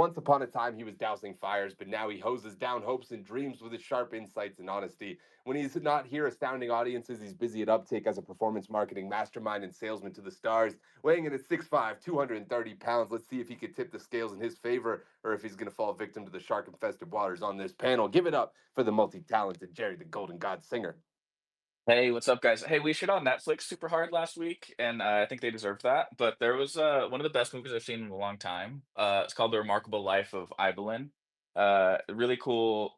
Once upon a time, he was dousing fires, but now he hoses down hopes and dreams with his sharp insights and honesty. When he's not here astounding audiences, he's busy at Uptake as a performance marketing mastermind and salesman to the stars. Weighing in at 6'5", 230 pounds, let's see if he could tip the scales in his favor or if he's going to fall victim to the shark-infested waters on this panel. Give it up for the multi-talented Jerry the Golden God Singer. Hey, what's up, guys? Hey, we shit on Netflix super hard last week, and I think they deserved that. But there was one of the best movies I've seen in a long time. It's called The Remarkable Life of Ibelin. A really cool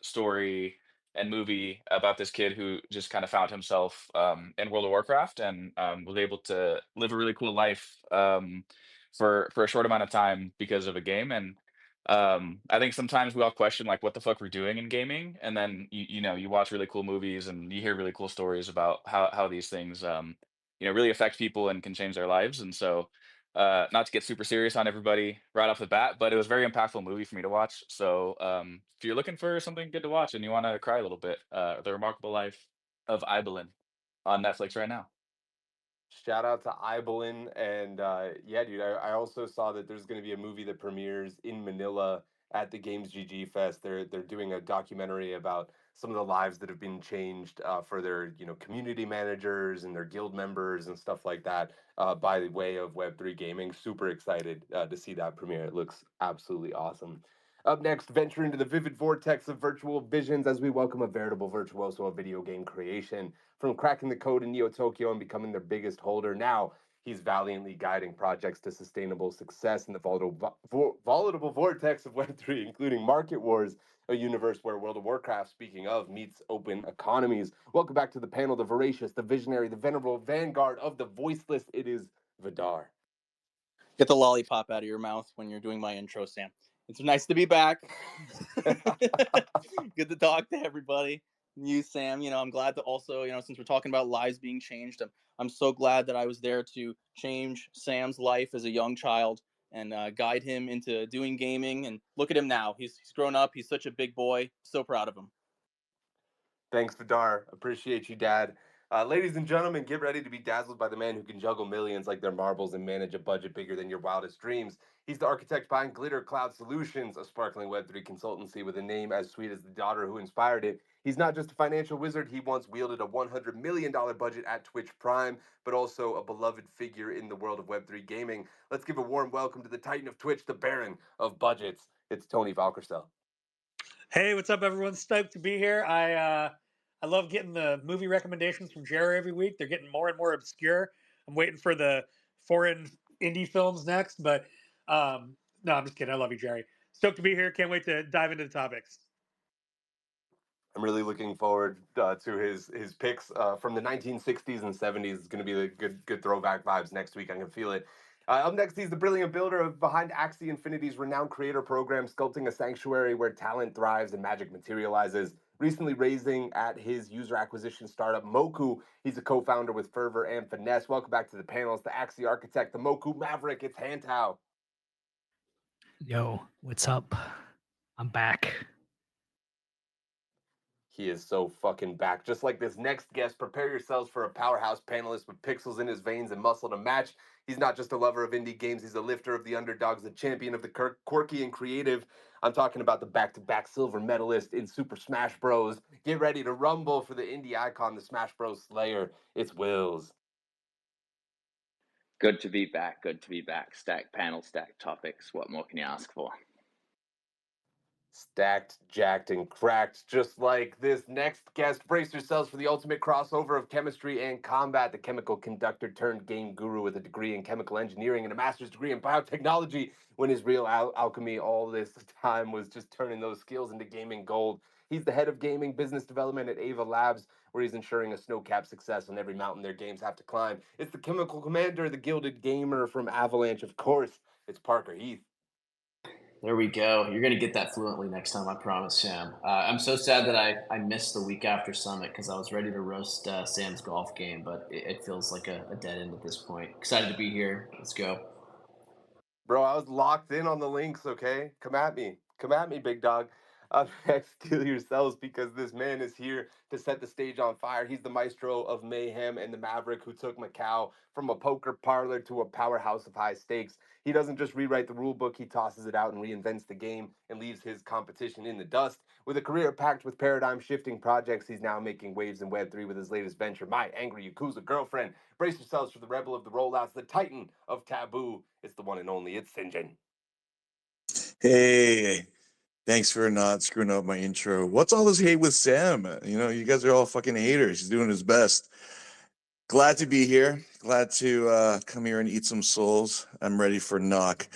story and movie about this kid who just kind of found himself in World of Warcraft and was able to live a really cool life for a short amount of time because of a game. And I think sometimes we all question like what the fuck we're doing in gaming, and then you watch really cool movies and you hear really cool stories about how these things really affect people and can change their lives. And so not to get super serious on everybody right off the bat, but it was a very impactful movie for me to watch. So if you're looking for something good to watch and you want to cry a little bit, The Remarkable Life of Ibelin on Netflix right now. Shout out to Ibelin. And yeah, dude, I also saw that there's going to be a movie that premieres in Manila at the Games GG Fest. They're doing a documentary about some of the lives that have been changed for their community managers and their guild members and stuff like that by the way of Web3 gaming. Super excited to see that premiere. It looks absolutely awesome. Up next, venture into the vivid vortex of virtual visions as we welcome a veritable virtuoso of video game creation. From cracking the code in Neo Tokyo and becoming their biggest holder, now he's valiantly guiding projects to sustainable success in the volatile vortex of Web3, including Market Wars, a universe where World of Warcraft, speaking of, meets open economies. Welcome back to the panel, the voracious, the visionary, the venerable vanguard of the voiceless. It is Vidar. Get the lollipop out of your mouth when you're doing my intro, Sam. It's nice to be back. Good to talk to everybody. You, Sam, I'm glad to also, since we're talking about lives being changed, I'm so glad that I was there to change Sam's life as a young child and guide him into doing gaming. And look at him now. He's grown up. He's such a big boy. So proud of him. Thanks, Vidar. Appreciate you, Dad. Ladies and gentlemen, get ready to be dazzled by the man who can juggle millions like they're marbles and manage a budget bigger than your wildest dreams. He's the architect behind Glitter Cloud Solutions, a sparkling Web3 consultancy with a name as sweet as the daughter who inspired it. He's not just a financial wizard, he once wielded a $100 million budget at Twitch Prime, but also a beloved figure in the world of Web3 gaming. Let's give a warm welcome to the Titan of Twitch, the Baron of Budgets. It's Tony Valkersel. Hey, what's up, everyone? Stoked to be here. I love getting the movie recommendations from Jerry every week. They're getting more and more obscure. I'm waiting for the foreign indie films next, but no, I'm just kidding. I love you, Jerry. Stoked to be here. Can't wait to dive into the topics. I'm really looking forward to his picks from the 1960s and 70s. It's going to be the good throwback vibes next week. I can feel it. Up next, he's the brilliant builder behind Axie Infinity's renowned creator program, sculpting a sanctuary where talent thrives and magic materializes. Recently raising at his user acquisition startup Moku, he's a co-founder with Fervor and Finesse. Welcome back to the panel. It's the Axie architect, the Moku Maverick. It's Hantao. Yo, what's up? I'm back. He is so fucking back. Just like this next guest, prepare yourselves for a powerhouse panelist with pixels in his veins and muscle to match. He's not just a lover of indie games, he's a lifter of the underdogs, the champion of the quirky and creative. I'm talking about the back-to-back silver medalist in Super Smash Bros. Get ready to rumble for the indie icon, the Smash Bros. Slayer. It's Wills. Good to be back. Good to be back. Stack panel, stack topics. What more can you ask for? Stacked, jacked, and cracked, just like this next guest. Brace yourselves for the ultimate crossover of chemistry and combat. The chemical conductor turned game guru with a degree in chemical engineering and a master's degree in biotechnology. When his real alchemy all this time was just turning those skills into gaming gold. He's the head of gaming business development at Ava Labs, where he's ensuring a snow-capped success on every mountain their games have to climb. It's the chemical commander, the gilded gamer from Avalanche, of course. It's Parker Heath. There we go. You're going to get that fluently next time, I promise, Sam. I'm so sad that I missed the week after Summit because I was ready to roast Sam's golf game, but it feels like a dead end at this point. Excited to be here. Let's go. Bro, I was locked in on the links, okay? Come at me. Come at me, big dog. Up next, kill yourselves because this man is here to set the stage on fire. He's the maestro of mayhem and the maverick who took Macau from a poker parlor to a powerhouse of high stakes. He doesn't just rewrite the rule book, he tosses it out and reinvents the game and leaves his competition in the dust. With a career packed with paradigm shifting projects, he's now making waves in Web3 with his latest venture, My Angry Yakuza Girlfriend. Brace yourselves for the rebel of the rollouts, the titan of taboo. It's the one and only, it's Sinjin. Hey, thanks for not screwing up my intro. What's all this hate with Sam? You know, you guys are all fucking haters. He's doing his best. Glad to be here. Glad to come here and eat some souls. I'm ready for knock.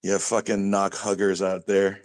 You fucking knock huggers out there.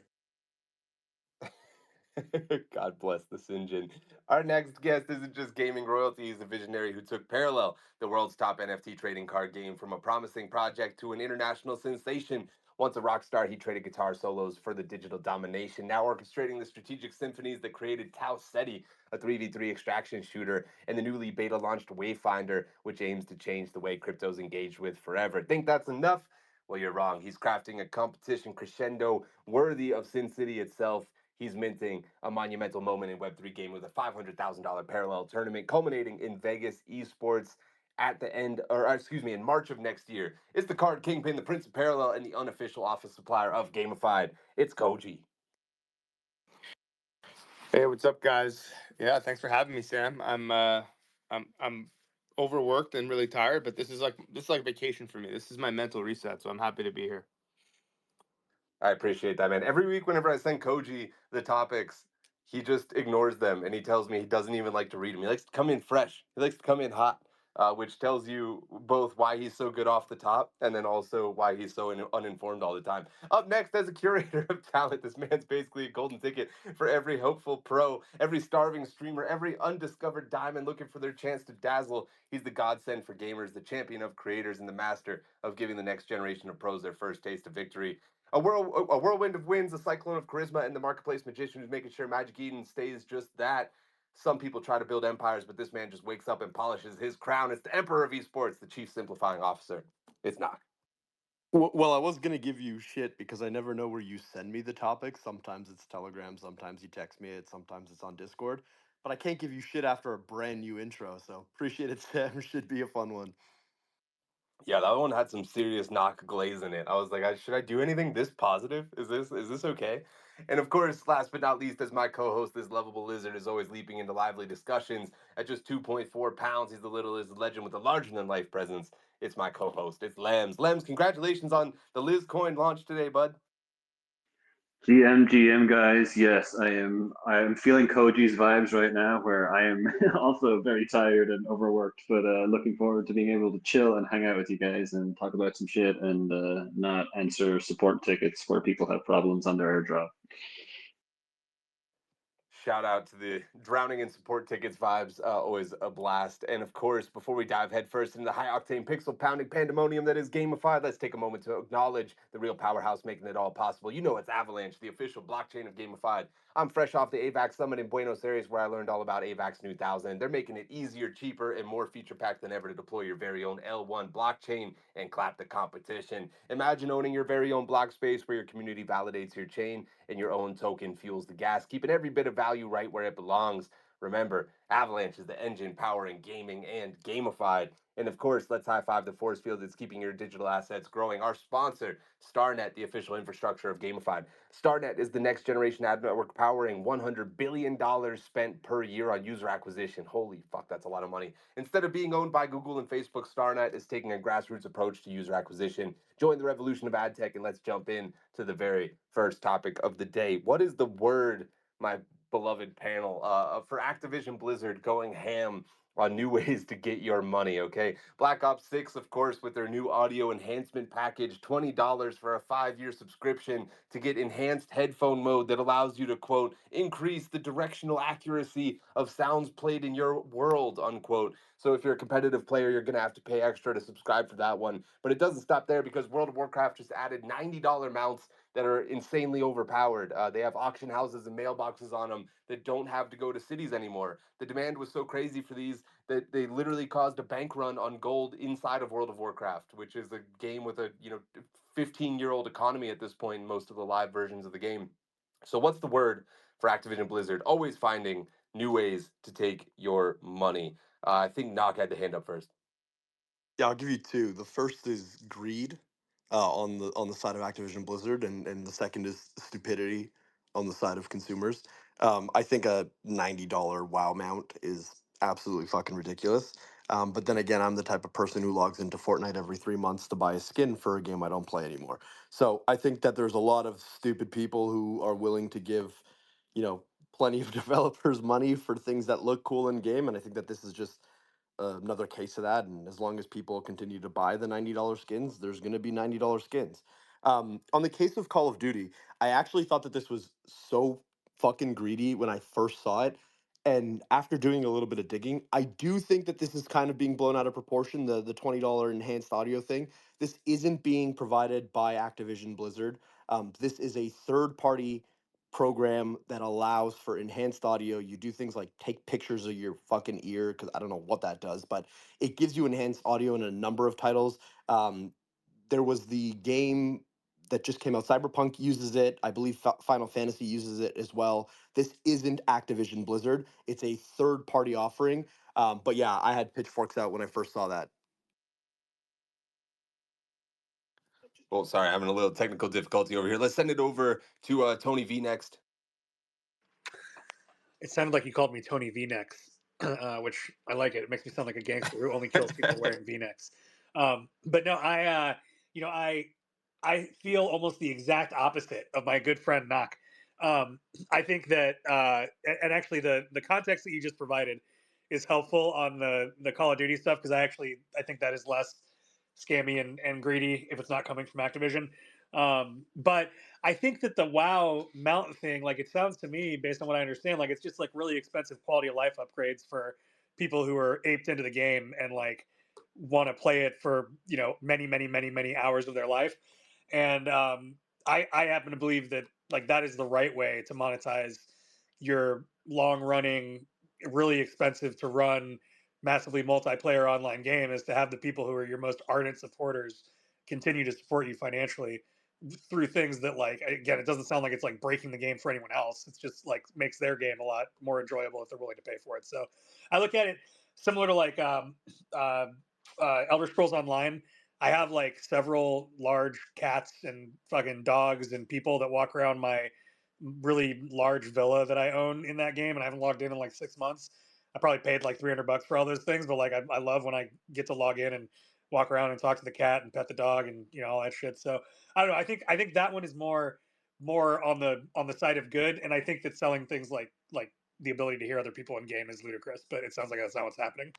God bless the Sinjin. Our next guest isn't just gaming royalty, he's a visionary who took Parallel, the world's top NFT trading card game, from a promising project to an international sensation. Once a rock star, he traded guitar solos for the digital domination, now orchestrating the strategic symphonies that created Tau Ceti, a 3v3 extraction shooter, and the newly beta launched Wayfinder, which aims to change the way crypto's engaged with forever. Think that's enough? Well, you're wrong. He's crafting a competition crescendo worthy of Sin City itself. He's minting a monumental moment in Web3 game with a $500,000 parallel tournament culminating in Vegas esports at the end, or excuse me, in March of next year. It's the card kingpin, the Prince of Parallel, and the unofficial office supplier of Gamified. It's Koji. Hey, what's up, guys? Yeah, thanks for having me, Sam. I'm overworked and really tired, but this is like vacation for me. This is my mental reset, so I'm happy to be here. I appreciate that, man. Every week, whenever I send Koji the topics, he just ignores them and he tells me he doesn't even like to read them. He likes to come in fresh. He likes to come in hot, which tells you both why he's so good off the top and then also why he's so uninformed all the time. Up next, as a curator of talent, this man's basically a golden ticket for every hopeful pro, every starving streamer, every undiscovered diamond looking for their chance to dazzle. He's the godsend for gamers, the champion of creators, and the master of giving the next generation of pros their first taste of victory. A whirlwind of wins, a cyclone of charisma, and the marketplace magician who's making sure Magic Eden stays just that. Some people try to build empires, but this man just wakes up and polishes his crown. It's the emperor of esports, the chief simplifying officer. It's not. Well, I was gonna give you shit because I never know where you send me the topics. Sometimes it's Telegram, sometimes you text me it, sometimes it's on Discord. But I can't give you shit after a brand new intro, so appreciate it, Sam. Should be a fun one. Yeah, that one had some serious knock glaze in it. I was like, should I do anything this positive? Is this okay? And of course, last but not least, as my co-host, this lovable lizard is always leaping into lively discussions. At just 2.4 pounds, he's the littlest legend with a larger than life presence. It's my co-host. It's Lems. Lems, congratulations on the Liz coin launch today, bud. GM guys, yes, I am feeling Koji's vibes right now, where I am also very tired and overworked, but looking forward to being able to chill and hang out with you guys and talk about some shit and not answer support tickets where people have problems on their airdrop. Shout out to the drowning in support tickets vibes. Always a blast. And of course, before we dive headfirst into the high octane pixel pounding pandemonium that is Gamified, let's take a moment to acknowledge the real powerhouse making it all possible. You know, it's Avalanche, the official blockchain of Gamified. I'm fresh off the AVAX Summit in Buenos Aires, where I learned all about AVAX New 1000. They're making it easier, cheaper, and more feature packed than ever to deploy your very own L1 blockchain and clap the competition. Imagine owning your very own block space where your community validates your chain and your own token fuels the gas, keeping every bit of value right where it belongs. Remember, Avalanche is the engine powering gaming and Gamified. And of course, let's high five the force field that's keeping your digital assets growing. Our sponsor, StarNet, the official infrastructure of Gamified. StarNet is the next generation ad network powering $100 billion spent per year on user acquisition. Holy fuck, that's a lot of money. Instead of being owned by Google and Facebook, StarNet is taking a grassroots approach to user acquisition. Join the revolution of ad tech and let's jump in to the very first topic of the day. What is the word, my beloved panel, for Activision Blizzard going ham on new ways to get your money? Okay, Black Ops 6, of course, with their new audio enhancement package, $20 for a 5-year subscription to get enhanced headphone mode that allows you to, quote, increase the directional accuracy of sounds played in your world, unquote. So if you're a competitive player, you're going to have to pay extra to subscribe for that one. But it doesn't stop there, because World of Warcraft just added $90 mounts that are insanely overpowered. They have auction houses and mailboxes on them that don't have to go to cities anymore. The demand was so crazy for these that they literally caused a bank run on gold inside of World of Warcraft, which is a game with a 15-year-old economy at this point in most of the live versions of the game. So what's the word for Activision Blizzard? Always finding new ways to take your money. I think Knock had the hand up first. Yeah, I'll give you two. The first is greed on the side of Activision Blizzard, and the second is stupidity on the side of consumers. I think a $90 WoW mount is absolutely fucking ridiculous. But then again, I'm the type of person who logs into Fortnite every 3 months to buy a skin for a game I don't play anymore. So I think that there's a lot of stupid people who are willing to give, plenty of developers money for things that look cool in game, and I think that this is just another case of that. And as long as people continue to buy the $90 skins, there's going to be $90 skins. On the case of Call of Duty, I actually thought that this was so fucking greedy when I first saw it. And after doing a little bit of digging, I do think that this is kind of being blown out of proportion. The $20 enhanced audio thing. This isn't being provided by Activision Blizzard. This is a third party program that allows for enhanced audio. You do things like take pictures of your fucking ear, because I don't know what that does, but it gives you enhanced audio in a number of titles. There was the game that just came out, Cyberpunk uses it. I believe Final Fantasy uses it as well. This isn't Activision Blizzard. It's a third party offering. But yeah, I had pitchforks out when I first saw that. Well, sorry, having a little technical difficulty over here. Let's send it over to Tony V next. It sounded like you called me Tony V-necks, which I like it. It makes me sound like a gangster who only kills people wearing V-necks. But no, I feel almost the exact opposite of my good friend Knock. I think that, and actually the context that you just provided is helpful on the Call of Duty stuff, because I think that is less scammy and greedy if it's not coming from Activision. But I think that the WoW mount thing, like, it sounds to me, based on what I understand, like it's just like really expensive quality of life upgrades for people who are aped into the game and like want to play it for many, many, many, many hours of their life. And I happen to believe that like that is the right way to monetize your long running, really expensive to run, massively multiplayer online game, is to have the people who are your most ardent supporters continue to support you financially through things that, like, again, it doesn't sound like it's like breaking the game for anyone else. It's just like makes their game a lot more enjoyable if they're willing to pay for it. So I look at it similar to like uh, Elder Scrolls Online. I have like several large cats and fucking dogs and people that walk around my really large villa that I own in that game, and I haven't logged in like 6 months. I probably paid like $300 for all those things, but like I love when I get to log in and walk around and talk to the cat and pet the dog and all that shit. So I don't know. I think that one is more on the side of good, and I think that selling things like the ability to hear other people in game is ludicrous. But it sounds like that's not what's happening.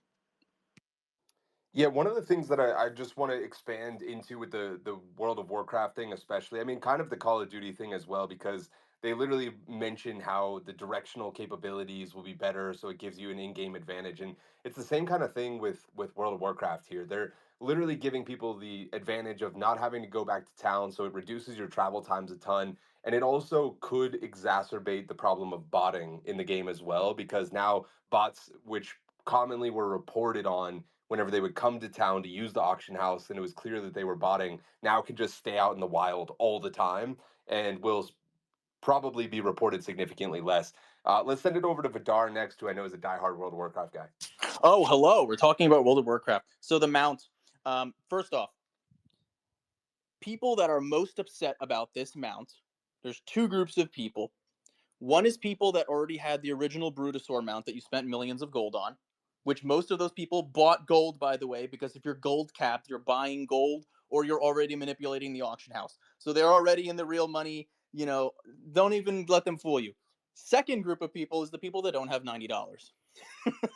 Yeah, one of the things that I just want to expand into with the World of Warcraft thing, especially, I mean, kind of the Call of Duty thing as well, because they literally mention how the directional capabilities will be better, so it gives you an in-game advantage, and it's the same kind of thing with World of Warcraft here. They're literally giving people the advantage of not having to go back to town, so it reduces your travel times a ton, and it also could exacerbate the problem of botting in the game as well, because now bots, which commonly were reported on whenever they would come to town to use the auction house and it was clear that they were botting, now can just stay out in the wild all the time and will probably be reported significantly less. Let's send it over to Vidar next, who I know is a diehard World of Warcraft guy. Oh, hello. We're talking about World of Warcraft. So the mount. First off, people that are most upset about this mount, there's two groups of people. One is people that already had the original Brutosaur mount that you spent millions of gold on, which most of those people bought gold, by the way, because if you're gold capped, you're buying gold or you're already manipulating the auction house. So they're already in the real money. Don't even let them fool you. Second group of people is the people that don't have $90.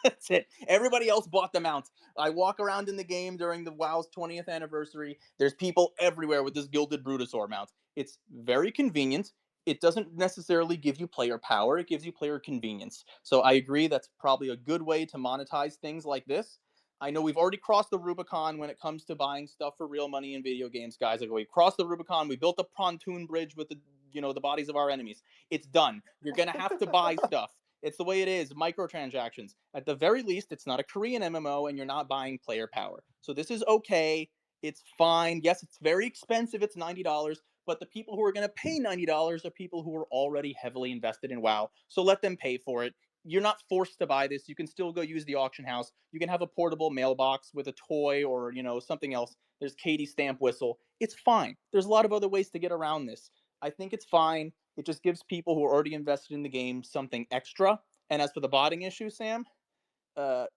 That's it. Everybody else bought them out. I walk around in the game during the WoW's 20th anniversary. There's people everywhere with this Gilded Brutosaur mount. It's very convenient. It doesn't necessarily give you player power. It gives you player convenience. So I agree that's probably a good way to monetize things like this. I know we've already crossed the Rubicon when it comes to buying stuff for real money in video games, guys. Like, we crossed the Rubicon. We built a pontoon bridge with the bodies of our enemies. It's done. You're gonna have to buy stuff. It's the way it is. Microtransactions. At the very least, it's not a Korean MMO and you're not buying player power. So this is okay. It's fine. Yes, it's very expensive. It's $90, but the people who are going to pay $90 are people who are already heavily invested in WoW. So let them pay for it. You're not forced to buy this. You can still go use the auction house. You can have a portable mailbox with a toy or, something else. There's Katie stamp whistle. It's fine. There's a lot of other ways to get around this. I think it's fine. It just gives people who are already invested in the game something extra. And as for the botting issue, Sam,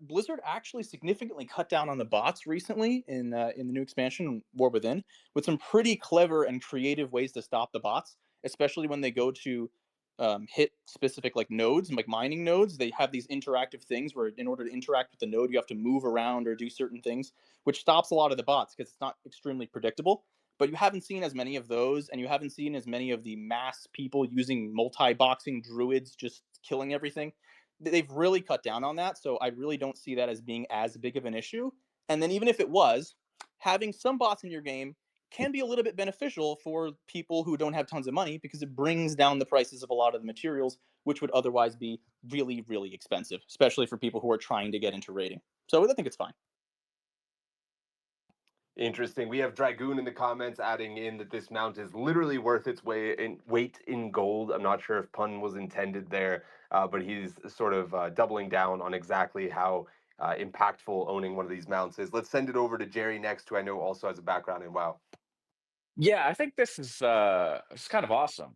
Blizzard actually significantly cut down on the bots recently in the new expansion, War Within, with some pretty clever and creative ways to stop the bots, especially when they go to hit specific nodes, like mining nodes. They have these interactive things where in order to interact with the node, you have to move around or do certain things, which stops a lot of the bots because it's not extremely predictable. But you haven't seen as many of those, and you haven't seen as many of the mass people using multi-boxing druids just killing everything. They've really cut down on that, so I really don't see that as being as big of an issue. And then even if it was, having some bots in your game can be a little bit beneficial for people who don't have tons of money because it brings down the prices of a lot of the materials, which would otherwise be really, really expensive, especially for people who are trying to get into raiding. So I think it's fine. Interesting. We have Dragoon in the comments adding in that this mount is literally worth its weight in gold. I'm not sure if pun was intended there, but he's sort of doubling down on exactly how impactful owning one of these mounts is. Let's send it over to Jerry next, who I know also has a background in WoW. Yeah, I think this is it's kind of awesome.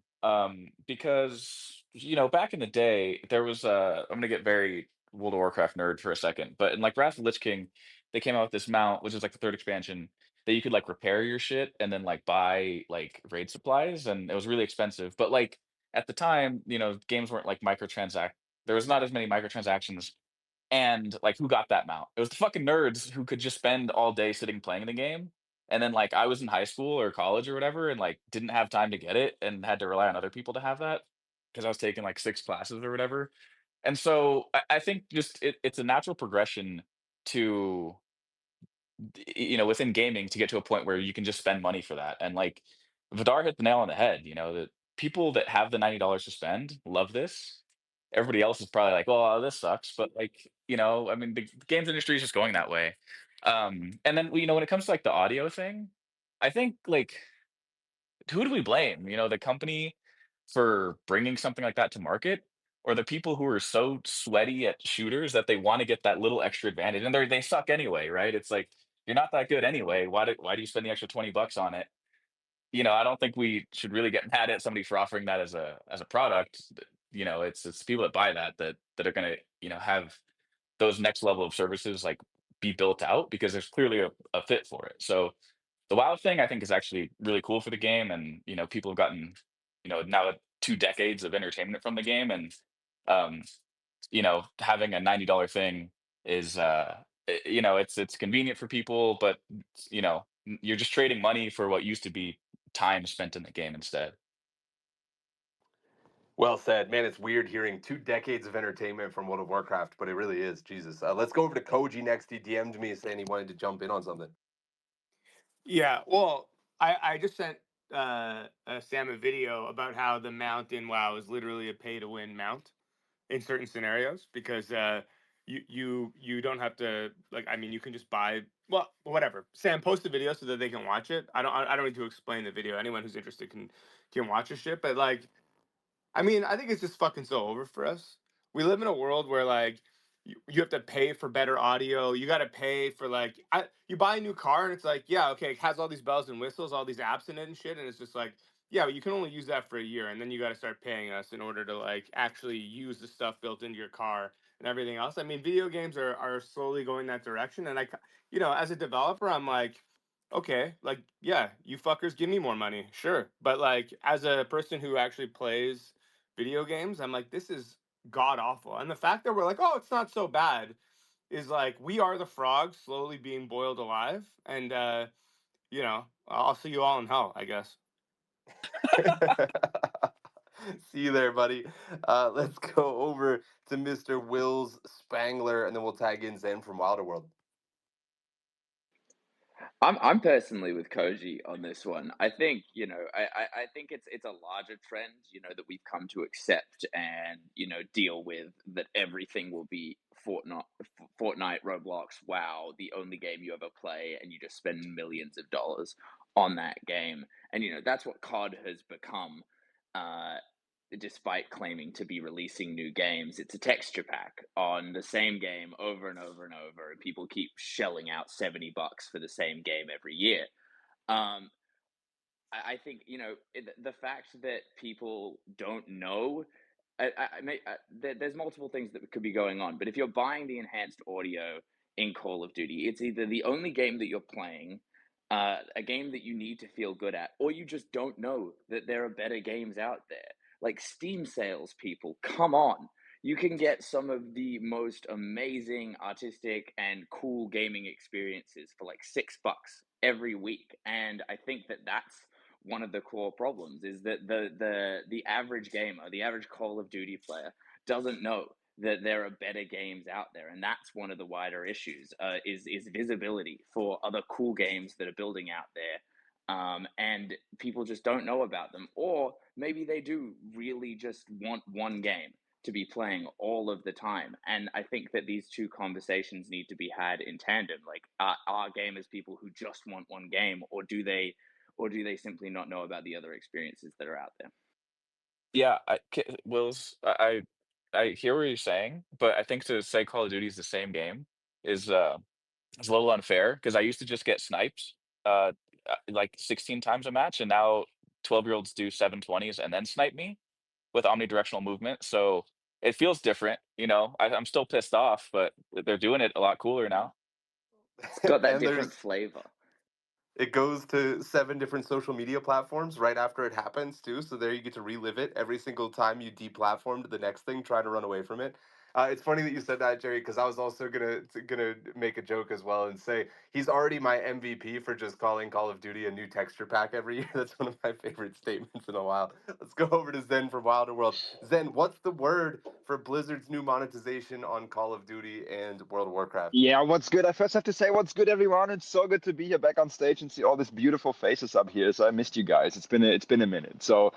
Because back in the day, there was I'm gonna get very World of Warcraft nerd for a second, but in like Wrath of the Lich King, they came out with this mount, which is like the third expansion, that you could like repair your shit and then like buy like raid supplies, and it was really expensive. But like at the time, games weren't like microtransact. There was not as many microtransactions, and like who got that mount? It was the fucking nerds who could just spend all day sitting playing the game. And then like I was in high school or college or whatever and like didn't have time to get it and had to rely on other people to have that because I was taking like 6 classes or whatever. And so I think just it's a natural progression to within gaming to get to a point where you can just spend money for that. And like Vidar hit the nail on the head, that people that have the $90 to spend love this. Everybody else is probably like, well, this sucks. But like, I mean, the games industry is just going that way. And then, when it comes to like the audio thing, I think like who do we blame? The company for bringing something like that to market, or the people who are so sweaty at shooters that they want to get that little extra advantage, and they suck anyway, right? It's like you're not that good anyway. Why do you spend the extra $20 on it? I don't think we should really get mad at somebody for offering that as a product. It's people that buy that are gonna have those next level of services like be built out because there's clearly a fit for it. So the WoW thing I think is actually really cool for the game, and people have gotten now 2 decades of entertainment from the game, and um, having a $90 thing is it's convenient for people, but you're just trading money for what used to be time spent in the game instead. Well said, man. It's weird hearing 2 decades of entertainment from World of Warcraft, but it really is. Jesus. Let's go over to Koji next. He DM'd me saying he wanted to jump in on something. Yeah, well, I just sent Sam a video about how the mount in WoW is literally a pay to win mount in certain scenarios because you don't have to, like, I mean, you can just buy, well, whatever. Sam, post the video so that they can watch it. I don't need to explain the video. Anyone who's interested can watch the shit. But like, I mean, I think it's just fucking so over for us. We live in a world where like you have to pay for better audio. You got to pay for you buy a new car and it's like, yeah, okay, it has all these bells and whistles, all these apps in it and shit, and it's just like, yeah, but you can only use that for a year, and then you got to start paying us in order to like actually use the stuff built into your car and everything else. I mean, video games are slowly going that direction, and as a developer, I'm like, okay, like, yeah, you fuckers give me more money, sure, but like as a person who actually plays video games, I'm like, this is god awful. And the fact that we're like, oh, it's not so bad, is like we are the frogs slowly being boiled alive. And I'll see you all in hell, I guess. See you there, buddy. Let's go over to Mr. Wills Spangler, and then we'll tag in Zen from Wilder World. I'm personally with Koji on this one. I think, I think it's a larger trend, that we've come to accept and, deal with, that everything will be Fortnite, Roblox, WoW, the only game you ever play, and you just spend millions of dollars on that game. And that's what COD has become. Despite claiming to be releasing new games, it's a texture pack on the same game over and over and over, and people keep shelling out $70 for the same game every year. um, I think the fact that people don't know. There's multiple things that could be going on, but if you're buying the enhanced audio in Call of Duty, it's either the only game that you're playing, a game that you need to feel good at, or you just don't know that there are better games out there. Like Steam sales, people, come on! You can get some of the most amazing artistic and cool gaming experiences for like $6 every week, and I think that that's one of the core problems, is that the average gamer, the average Call of Duty player, doesn't know that there are better games out there, and that's one of the wider issues. Is visibility for other cool games that are building out there, and people just don't know about them, or maybe they do really just want one game to be playing all of the time. And I think that these two conversations need to be had in tandem. Like, are gamers people who just want one game, or do they simply not know about the other experiences that are out there? Yeah, I hear what you're saying, but I think to say Call of Duty is the same game is is a little unfair, because I used to just get sniped uh, like 16 times a match, and now 12-year-olds do 720s and then snipe me with omnidirectional movement. So it feels different, I'm still pissed off, but they're doing it a lot cooler now. It's got that And different there's flavor. it goes to 7 different social media platforms right after it happens too. So there you get to relive it every single time you deplatform to the next thing, trying to run away from it. It's funny that you said that, Jerry, because I was also gonna make a joke as well and say he's already my MVP for just calling Call of Duty a new texture pack every year. That's one of my favorite statements in a while. Let's go over to Zen from Wilder World. Zen, what's the word for Blizzard's new monetization on Call of Duty and World of Warcraft? Yeah, what's good? I first have to say what's good, everyone. It's so good to be here back on stage and see all these beautiful faces up here. So I missed you guys. It's been a minute. So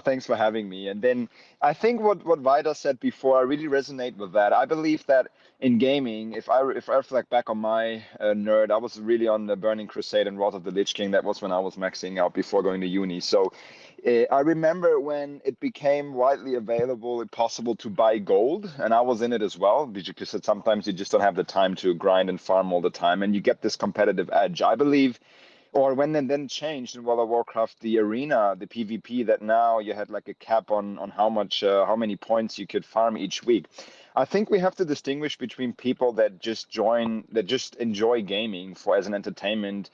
thanks for having me. And then I think what Vida said before, I really resonate with that. I believe that in gaming, if I reflect back on my nerd, I was really on the Burning Crusade and Wrath of the Lich King. That was when I was maxing out before going to uni. So I remember when it became widely available, possible to buy gold, and I was in it as well, because sometimes you just don't have the time to grind and farm all the time, and you get this competitive edge. I believe, or when then changed in World of Warcraft, the arena, the PvP, that now you had like a cap on how many points you could farm each week. I think we have to distinguish between people that just enjoy gaming for as an entertainment,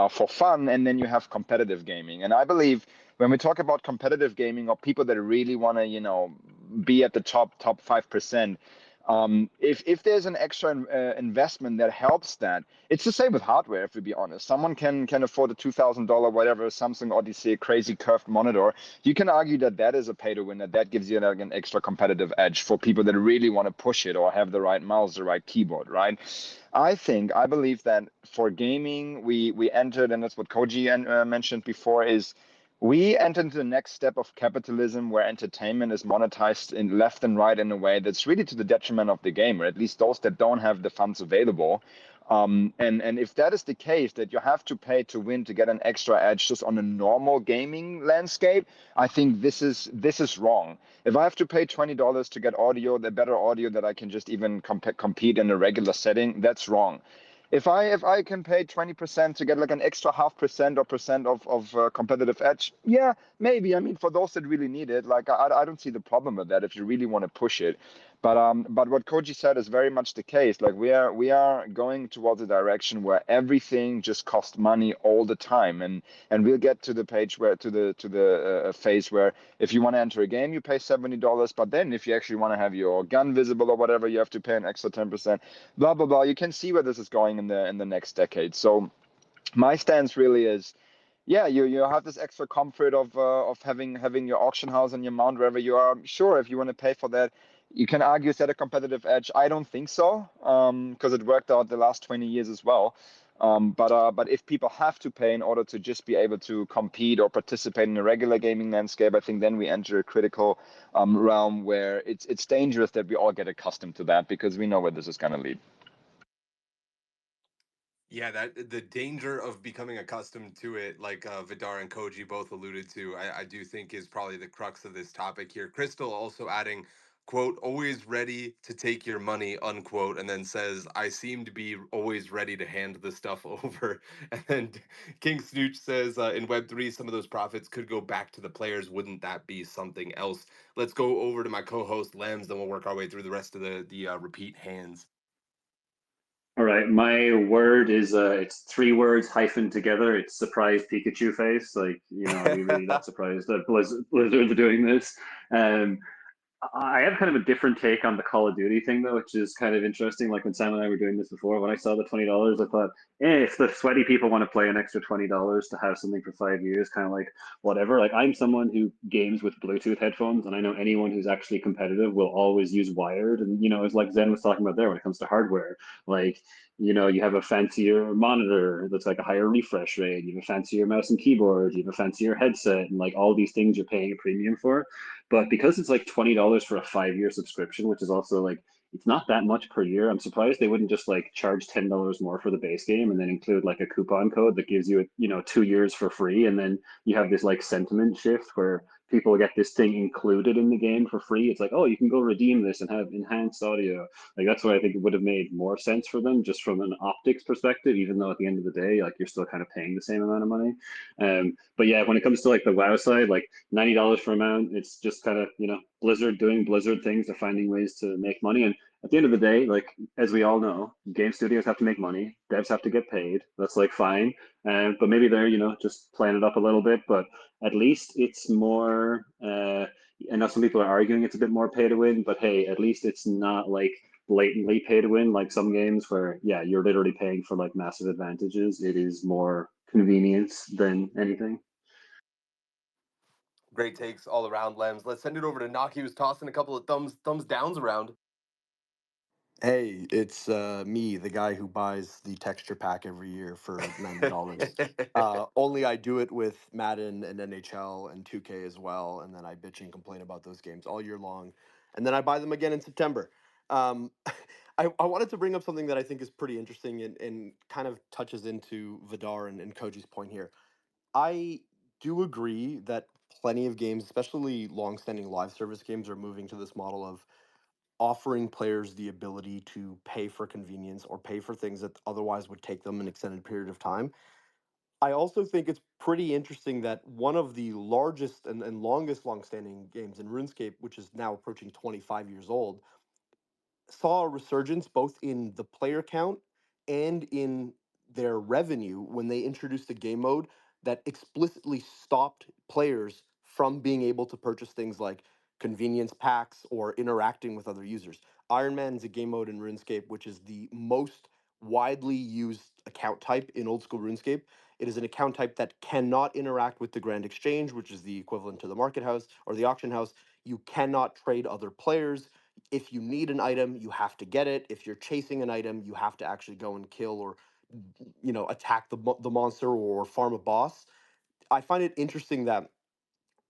for fun, and then you have competitive gaming. And I believe when we talk about competitive gaming, or people that really want to, be at the top 5%, if there's an extra investment that helps that, it's the same with hardware. If we be honest, someone can afford a $2,000 whatever Samsung Odyssey crazy curved monitor. You can argue that is a pay to win. That gives you an extra competitive edge for people that really want to push it or have the right mouse, the right keyboard, right? I believe that for gaming, we entered, and that's what Koji mentioned before, is we enter into the next step of capitalism where entertainment is monetized in left and right in a way that's really to the detriment of the gamer, at least those that don't have the funds available. And if that is the case, that you have to pay to win to get an extra edge just on a normal gaming landscape, I think this is wrong. If I have to pay $20 to get audio, the better audio that I can just even compete in a regular setting, that's wrong. If I can pay 20% to get like an extra 0.5% or percent of competitive edge, yeah, maybe. I mean, for those that really need it, like I don't see the problem with that if you really want to push it. But what Koji said is very much the case. Like we are going towards a direction where everything just costs money all the time, and we'll get to the page where to the phase where if you want to enter a game, you pay $70, but then if you actually want to have your gun visible or whatever, you have to pay an extra 10%. Blah blah blah. You can see where this is going in the next decade. So my stance really is, yeah, you have this extra comfort of having your auction house and your mount wherever you are. Sure, if you want to pay for that, you can argue is that a competitive edge. I don't think so, because it worked out the last 20 years as well. But if people have to pay in order to just be able to compete or participate in a regular gaming landscape, I think then we enter a critical realm where it's dangerous that we all get accustomed to that, because we know where this is going to lead. Yeah, that the danger of becoming accustomed to it, like Vidar and Koji both alluded to, I do think is probably the crux of this topic here. Crystal also adding, quote, always ready to take your money, unquote, and then says, I seem to be always ready to hand the stuff over. And then King Snooch says, in Web3, some of those profits could go back to the players. Wouldn't that be something else? Let's go over to my co-host Lems, then we'll work our way through the rest of the repeat hands. All right, my word is it's three words hyphen together. It's surprise Pikachu face. Like, are we really that surprised that Blizzard are doing this? Um, I have kind of a different take on the Call of Duty thing, though, which is kind of interesting. Like when Sam and I were doing this before, when I saw the $20, I thought, if the sweaty people want to play an extra $20 to have something for 5 years, kind of like whatever. Like I'm someone who games with Bluetooth headphones, and I know anyone who's actually competitive will always use wired. And it's like Zen was talking about there when it comes to hardware. Like you have a fancier monitor that's like a higher refresh rate. You have a fancier mouse and keyboard. You have a fancier headset, and like all these things you're paying a premium for. But because it's like $20 for a 5 year subscription, which is also like it's not that much per year, I'm surprised they wouldn't just like charge $10 more for the base game and then include like a coupon code that gives you 2 years for free, and then you have this like sentiment shift where people get this thing included in the game for free. It's like, oh, you can go redeem this and have enhanced audio. Like that's why I think it would have made more sense for them just from an optics perspective, even though at the end of the day, like you're still kind of paying the same amount of money. But yeah, when it comes to like the WoW side, like $90 for a mount, it's just kind of Blizzard doing Blizzard things. They're finding ways to make money, and at the end of the day, like as we all know, game studios have to make money, devs have to get paid. That's like fine, but maybe they're just playing it up a little bit. But at least it's more. I know some people are arguing it's a bit more pay to win, but hey, at least it's not like blatantly pay to win like some games where you're literally paying for like massive advantages. It is more convenience than anything. Great takes all around, Lems. Let's send it over to Naki, who's tossing a couple of thumbs downs around. Hey, it's me, the guy who buys the texture pack every year for $90. Only I do it with Madden and NHL and 2K as well, and then I bitch and complain about those games all year long, and then I buy them again in September. Um, I wanted to bring up something that I think is pretty interesting and kind of touches into Vidar and Koji's point here. I do agree that plenty of games, especially long-standing live service games, are moving to this model of offering players the ability to pay for convenience or pay for things that otherwise would take them an extended period of time. I also think it's pretty interesting that one of the largest and longest long-standing games in RuneScape, which is now approaching 25 years old, saw a resurgence both in the player count and in their revenue when they introduced a game mode that explicitly stopped players from being able to purchase things like convenience packs or interacting with other users. Iron Man is a game mode in RuneScape which is the most widely used account type in old school RuneScape. It is an account type that cannot interact with the Grand Exchange, which is the equivalent to the market house or the auction house. You cannot trade other players. If you need an item, you have to get it. If you're chasing an item, you have to actually go and kill or attack the monster or farm a boss. I find it interesting that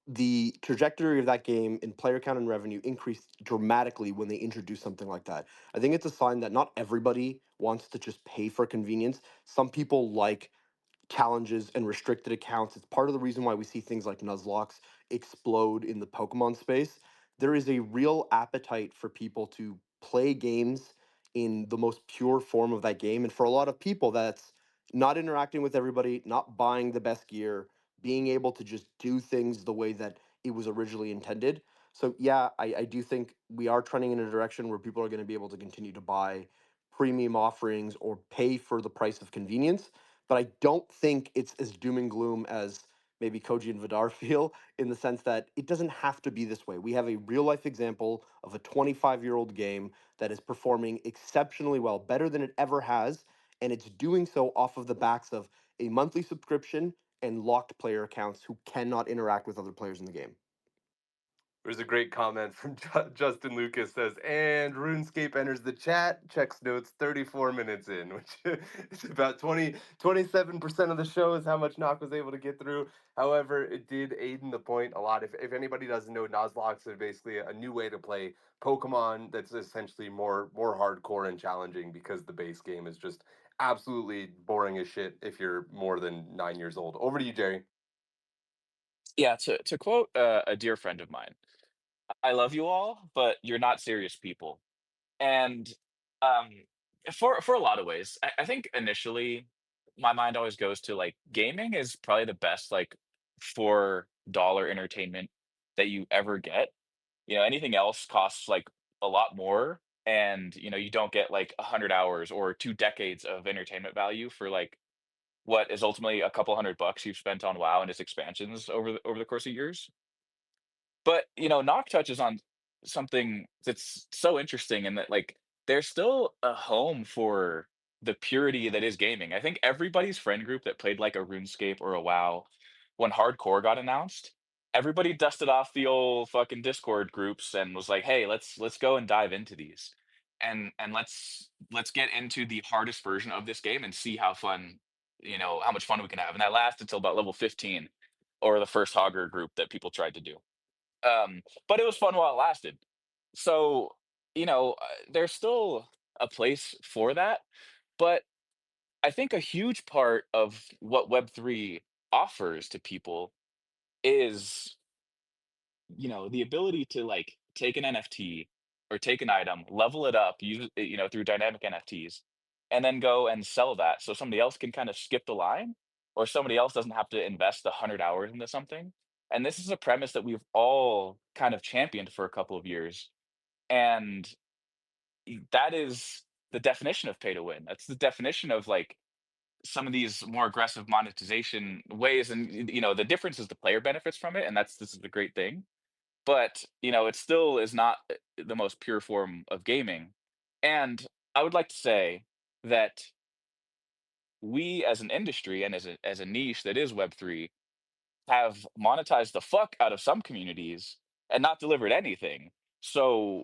the trajectory of that game in player count and revenue increased dramatically when they introduced something like that. I think it's a sign that not everybody wants to just pay for convenience. Some people like challenges and restricted accounts. It's part of the reason why we see things like Nuzlocke explode in the Pokemon space. There is a real appetite for people to play games in the most pure form of that game. And for a lot of people, that's not interacting with everybody, not buying the best gear, being able to just do things the way that it was originally intended. So, yeah, I do think we are trending in a direction where people are going to be able to continue to buy premium offerings or pay for the price of convenience, but I don't think it's as doom and gloom as maybe Koji and Vidar feel, in the sense that it doesn't have to be this way. We have a real life example of a 25-year-old game that is performing exceptionally well, better than it ever has, and it's doing so off of the backs of a monthly subscription and locked player accounts who cannot interact with other players in the game. There's a great comment from Justin Lucas says, and RuneScape enters the chat, checks notes 34 minutes in, which is about 27% of the show is how much Knock was able to get through. However, it did aid in the point a lot. If anybody doesn't know, Nuzlocke is basically a new way to play Pokemon that's essentially more hardcore and challenging because the base game is just absolutely boring as shit if you're more than 9 years old. Over to you, Jerry. Yeah, to quote a dear friend of mine, I love you all, but you're not serious people. And um, for a lot of ways, I think initially my mind always goes to like gaming is probably the best like $4 entertainment that you ever get. Anything else costs like a lot more, and you don't get like 100 hours or 2 decades of entertainment value for like what is ultimately a couple $100 you've spent on WoW and its expansions over the course of years. But, Knock touches on something that's so interesting in that, like, there's still a home for the purity that is gaming. I think everybody's friend group that played like a RuneScape or a WoW, when hardcore got announced, everybody dusted off the old fucking Discord groups and was like, "Hey, let's go and dive into these, and let's get into the hardest version of this game and see how much fun we can have." And that lasted until about level 15, or the first Hogger group that people tried to do. But it was fun while it lasted. So, there's still a place for that. But I think a huge part of what Web3 offers to people is, the ability to like take an NFT or take an item, level it up, use it, through dynamic NFTs, and then go and sell that so somebody else can kind of skip the line, or somebody else doesn't have to invest 100 hours into something. And this is a premise that we've all kind of championed for a couple of years. And that is the definition of pay to win. That's the definition of like some of these more aggressive monetization ways. And the difference is the player benefits from it. And this is the great thing. But it still is not the most pure form of gaming. And I would like to say that we as an industry and as a niche that is Web3 have monetized the fuck out of some communities and not delivered anything. So,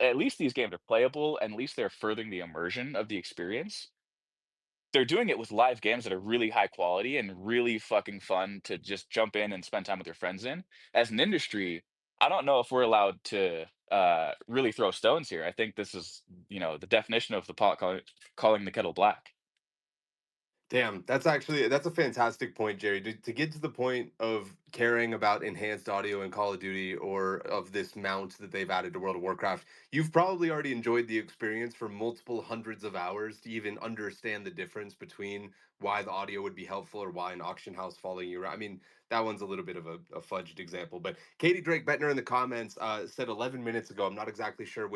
at least these games are playable, and at least they're furthering the immersion of the experience. They're doing it with live games that are really high quality and really fucking fun to just jump in and spend time with your friends in. As an industry, I don't know if we're allowed to really throw stones here. I think this is, the definition of the pot calling the kettle black. Damn, that's a fantastic point, Jerry. To get to the point of caring about enhanced audio in Call of Duty, or of this mount that they've added to World of Warcraft, you've probably already enjoyed the experience for multiple hundreds of hours to even understand the difference between why the audio would be helpful or why an auction house following you around. I mean, that one's a little bit of a fudged example, but Katie Drake Bettner in the comments said 11 minutes ago. I'm not exactly sure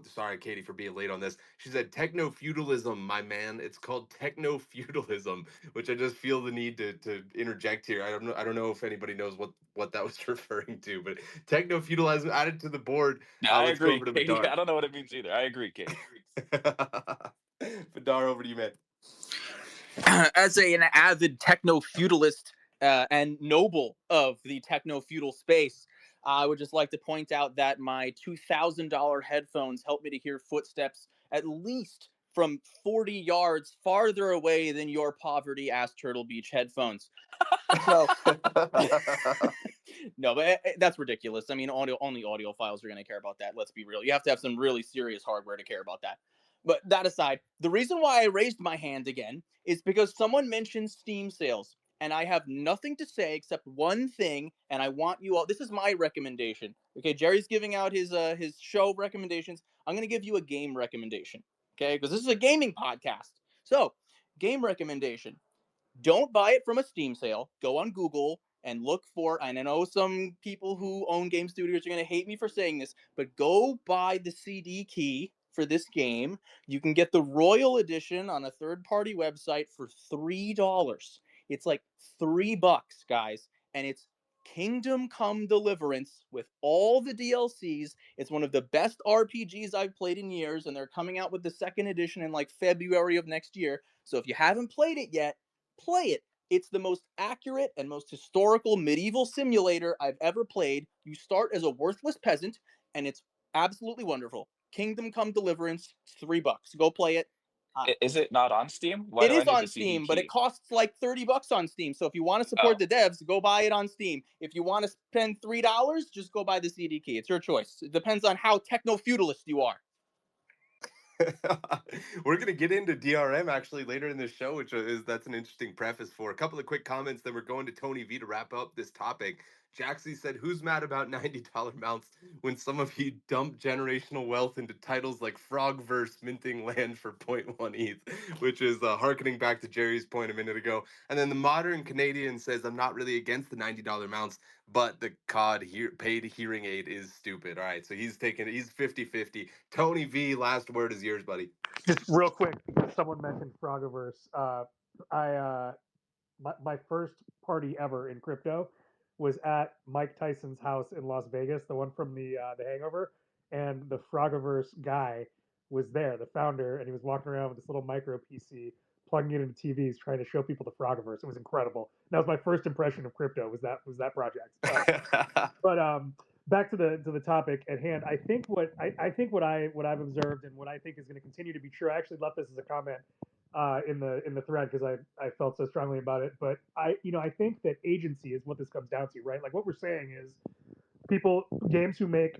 Sorry, Katie, for being late on this. She said techno feudalism, my man. It's called techno feudalism, which I just feel the need to interject here. I don't know if anybody knows what that was referring to, but techno feudalism added to the board. Yeah, I Let's go agree, over to Katie. Vidar. I don't know what it means either. I agree, Katie. Vidar, over to you, man. As an avid techno feudalist and noble of the techno feudal space, I would just like to point out that my $2,000 headphones help me to hear footsteps at least from 40 yards farther away than your poverty ass Turtle Beach headphones. So no, but that's ridiculous. I mean, only audiophiles are going to care about that. Let's be real. You have to have some really serious hardware to care about that. But that aside, the reason why I raised my hand again is because someone mentioned Steam sales, and I have nothing to say except one thing, and I want you all. This is my recommendation. Okay, Jerry's giving out his show recommendations. I'm going to give you a game recommendation. Okay, because this is a gaming podcast. So, game recommendation. Don't buy it from a Steam sale. Go on Google and look for, and I know some people who own game studios are going to hate me for saying this, but go buy the CD key for this game. You can get the Royal Edition on a third-party website for $3. It's like $3, guys, and it's Kingdom Come Deliverance with all the DLCs. It's one of the best RPGs I've played in years, and they're coming out with the second edition in like February of next year. So if you haven't played it yet, play it. It's the most accurate and most historical medieval simulator I've ever played. You start as a worthless peasant, and it's absolutely wonderful. Kingdom Come Deliverance, $3. Go play it. Is it not on Steam? Why It do I is need on the CD Steam, but it key? costs like $30 on Steam. So if you want to support Oh, the devs, go buy it on Steam. If you want to spend $3, just go buy the CD key. It's your choice. It depends on how techno feudalist you are. We're gonna get into DRM actually later in the show, which that's an interesting preface for a couple of quick comments. Then we're going to Tony V to wrap up this topic. Jaxie said, "Who's mad about $90 mounts when some of you dump generational wealth into titles like Frogverse minting land for 0.1 ETH," which is harkening back to Jerry's point a minute ago. And then the modern Canadian says, "I'm not really against the $90 mounts, but the paid hearing aid is stupid." All right, so he's 50-50. Tony V, last word is yours, buddy. Just real quick, because someone mentioned Frogiverse. My first party ever in crypto was at Mike Tyson's house in Las Vegas, the one from the Hangover, and the Frogiverse guy was there, the founder, and he was walking around with this little micro PC, plugging it into TVs, trying to show people the Frogiverse. It was incredible. That was my first impression of crypto. Was that project? But back to the topic at hand. I think what I've observed and what I think is going to continue to be true. I actually left this as a comment in the thread because I felt so strongly about it. But I think that agency is what this comes down to, right? Like what we're saying is games who make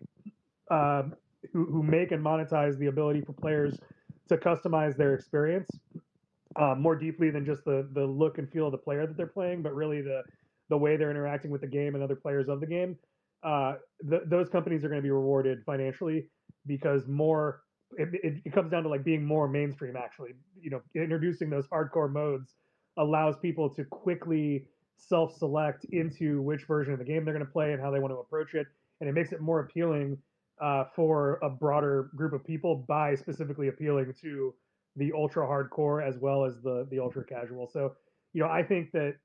who make and monetize the ability for players to customize their experience more deeply than just the look and feel of the player that they're playing, but really the way they're interacting with the game and other players of the game. Those companies are going to be rewarded financially because it comes down to like being more mainstream. Actually, introducing those hardcore modes allows people to quickly self-select into which version of the game they're going to play and how they want to approach it, and it makes it more appealing for a broader group of people by specifically appealing to the ultra hardcore as well as the ultra casual. So, I think that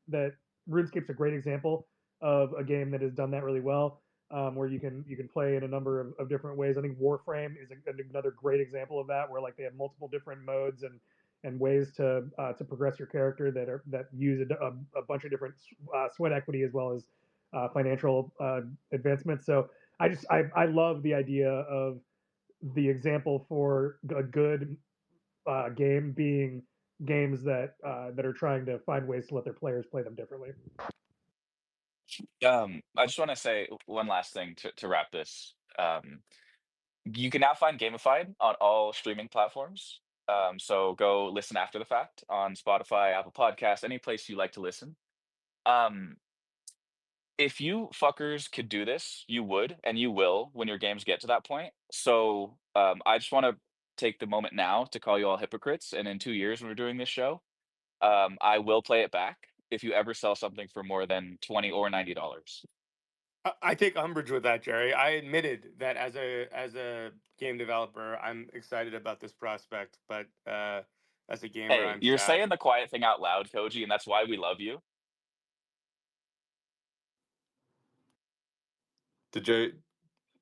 RuneScape's a great example of a game that has done that really well, where you can play in a number of different ways. I think Warframe is another great example of that, where like they have multiple different modes and ways to progress your character that use a bunch of different sweat equity as well as financial advancements. So I love the idea of the example for a good game being games that are trying to find ways to let their players play them differently. I just want to say one last thing to wrap this. You can now find Gamified on all streaming platforms. So go listen after the fact on Spotify, Apple Podcasts, any place you like to listen. If you fuckers could do this, you would, and you will when your games get to that point. So I just want to take the moment now to call you all hypocrites. And in 2 years, when we're doing this show, I will play it back if you ever sell something for more than $20 or $90. I take umbrage with that, Jerry. I admitted that as a game developer, I'm excited about this prospect, but as a gamer, Hey, I'm you're sad. saying the quiet thing out loud, Koji, and that's why we love you. Did Jerry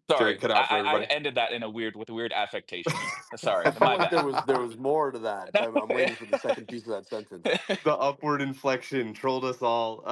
Sorry, cut out for I everybody? ended that with a weird affectation. Sorry, I felt my like there bad. was more to that. I'm waiting for the second piece of that sentence. The upward inflection trolled us all.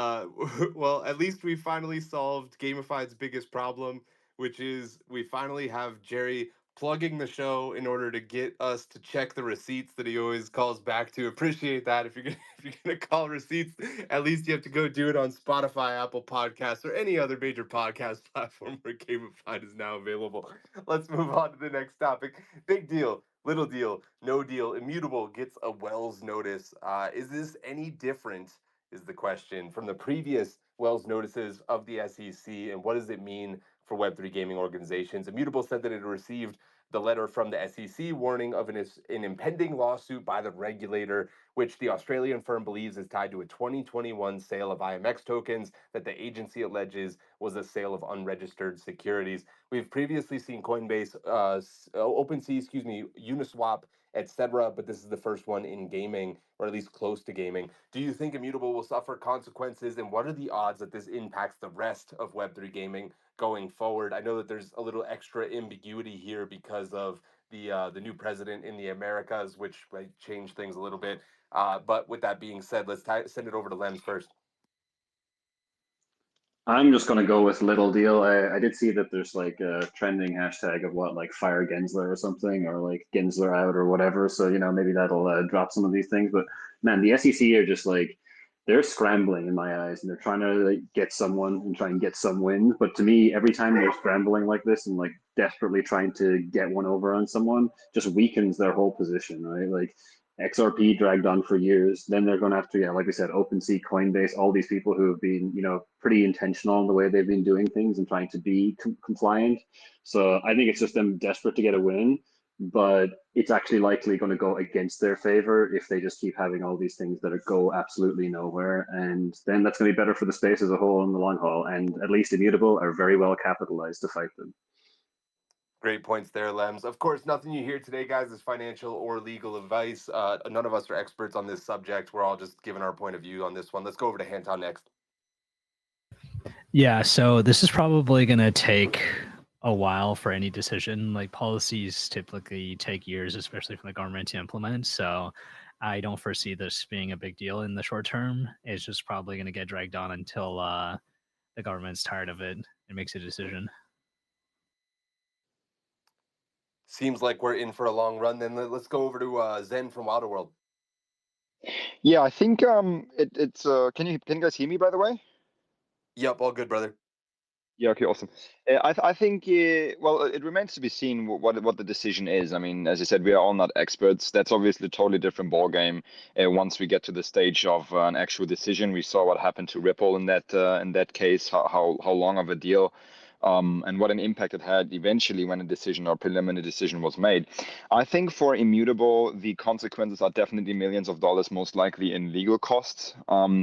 Well, at least we finally solved Gamified's biggest problem, which is we finally have Jerry plugging the show in order to get us to check the receipts that he always calls back to. Appreciate that. If you're gonna call receipts, at least you have to go do it on Spotify, Apple Podcasts, or any other major podcast platform where Gamified is now available. Let's move on to the next topic. Big deal. Little deal, no deal. Immutable gets a Wells notice. Is this any different? Is the question from the previous Wells notices of the SEC, and what does it mean for Web3 gaming organizations? Immutable said that it received the letter from the SEC warning of an impending lawsuit by the regulator, which the Australian firm believes is tied to a 2021 sale of IMX tokens that the agency alleges was a sale of unregistered securities. We've previously seen Coinbase, OpenSea, Uniswap, etc., but this is the first one in gaming, or at least close to gaming. Do you think Immutable will suffer consequences, and what are the odds that this impacts the rest of Web3 gaming going forward? I know that there's a little extra ambiguity here because of the new president in the Americas, which might change things a little bit. But with that being said, let's send it over to Lems first. I'm just going to go with little deal. I did see that there's like a trending hashtag of what, like fire Gensler or something, or like Gensler out or whatever. So, maybe that'll drop some of these things. But man, the SEC are just like, they're scrambling in my eyes, and they're trying to like, get someone and try and get some wins. But to me, every time they're scrambling like this and like desperately trying to get one over on someone, just weakens their whole position, right? Like XRP dragged on for years. Then they're going to have to, yeah, like I said, OpenSea, Coinbase, all these people who have been, pretty intentional in the way they've been doing things and trying to be compliant. So I think it's just them desperate to get a win, but it's actually likely going to go against their favor if they just keep having all these things that go absolutely nowhere. And then that's going to be better for the space as a whole in the long haul. And at least Immutable are very well capitalized to fight them. Great points there, Lems. Of course, nothing you hear today, guys, is financial or legal advice. None of us are experts on this subject. We're all just giving our point of view on this one. Let's go over to Hanton next. Yeah, so this is probably going to take a while for any decision. Like policies typically take years, especially from the government to implement. So I don't foresee this being a big deal in the short term. It's just probably going to get dragged on until the government's tired of it and makes a decision. Seems like we're in for a long run. Then let's go over to Zen from Wilder World. Yeah, I think it's can you guys hear me, by the way? Yep, all good, brother. Yeah, okay, awesome. I think, well, it remains to be seen what the decision is. I mean, as I said, we are all not experts. That's obviously a totally different ballgame. Once we get to the stage of an actual decision, we saw what happened to Ripple in that case, how long of a deal, and what an impact it had eventually when a decision or preliminary decision was made. I think for Immutable, the consequences are definitely millions of dollars, most likely in legal costs,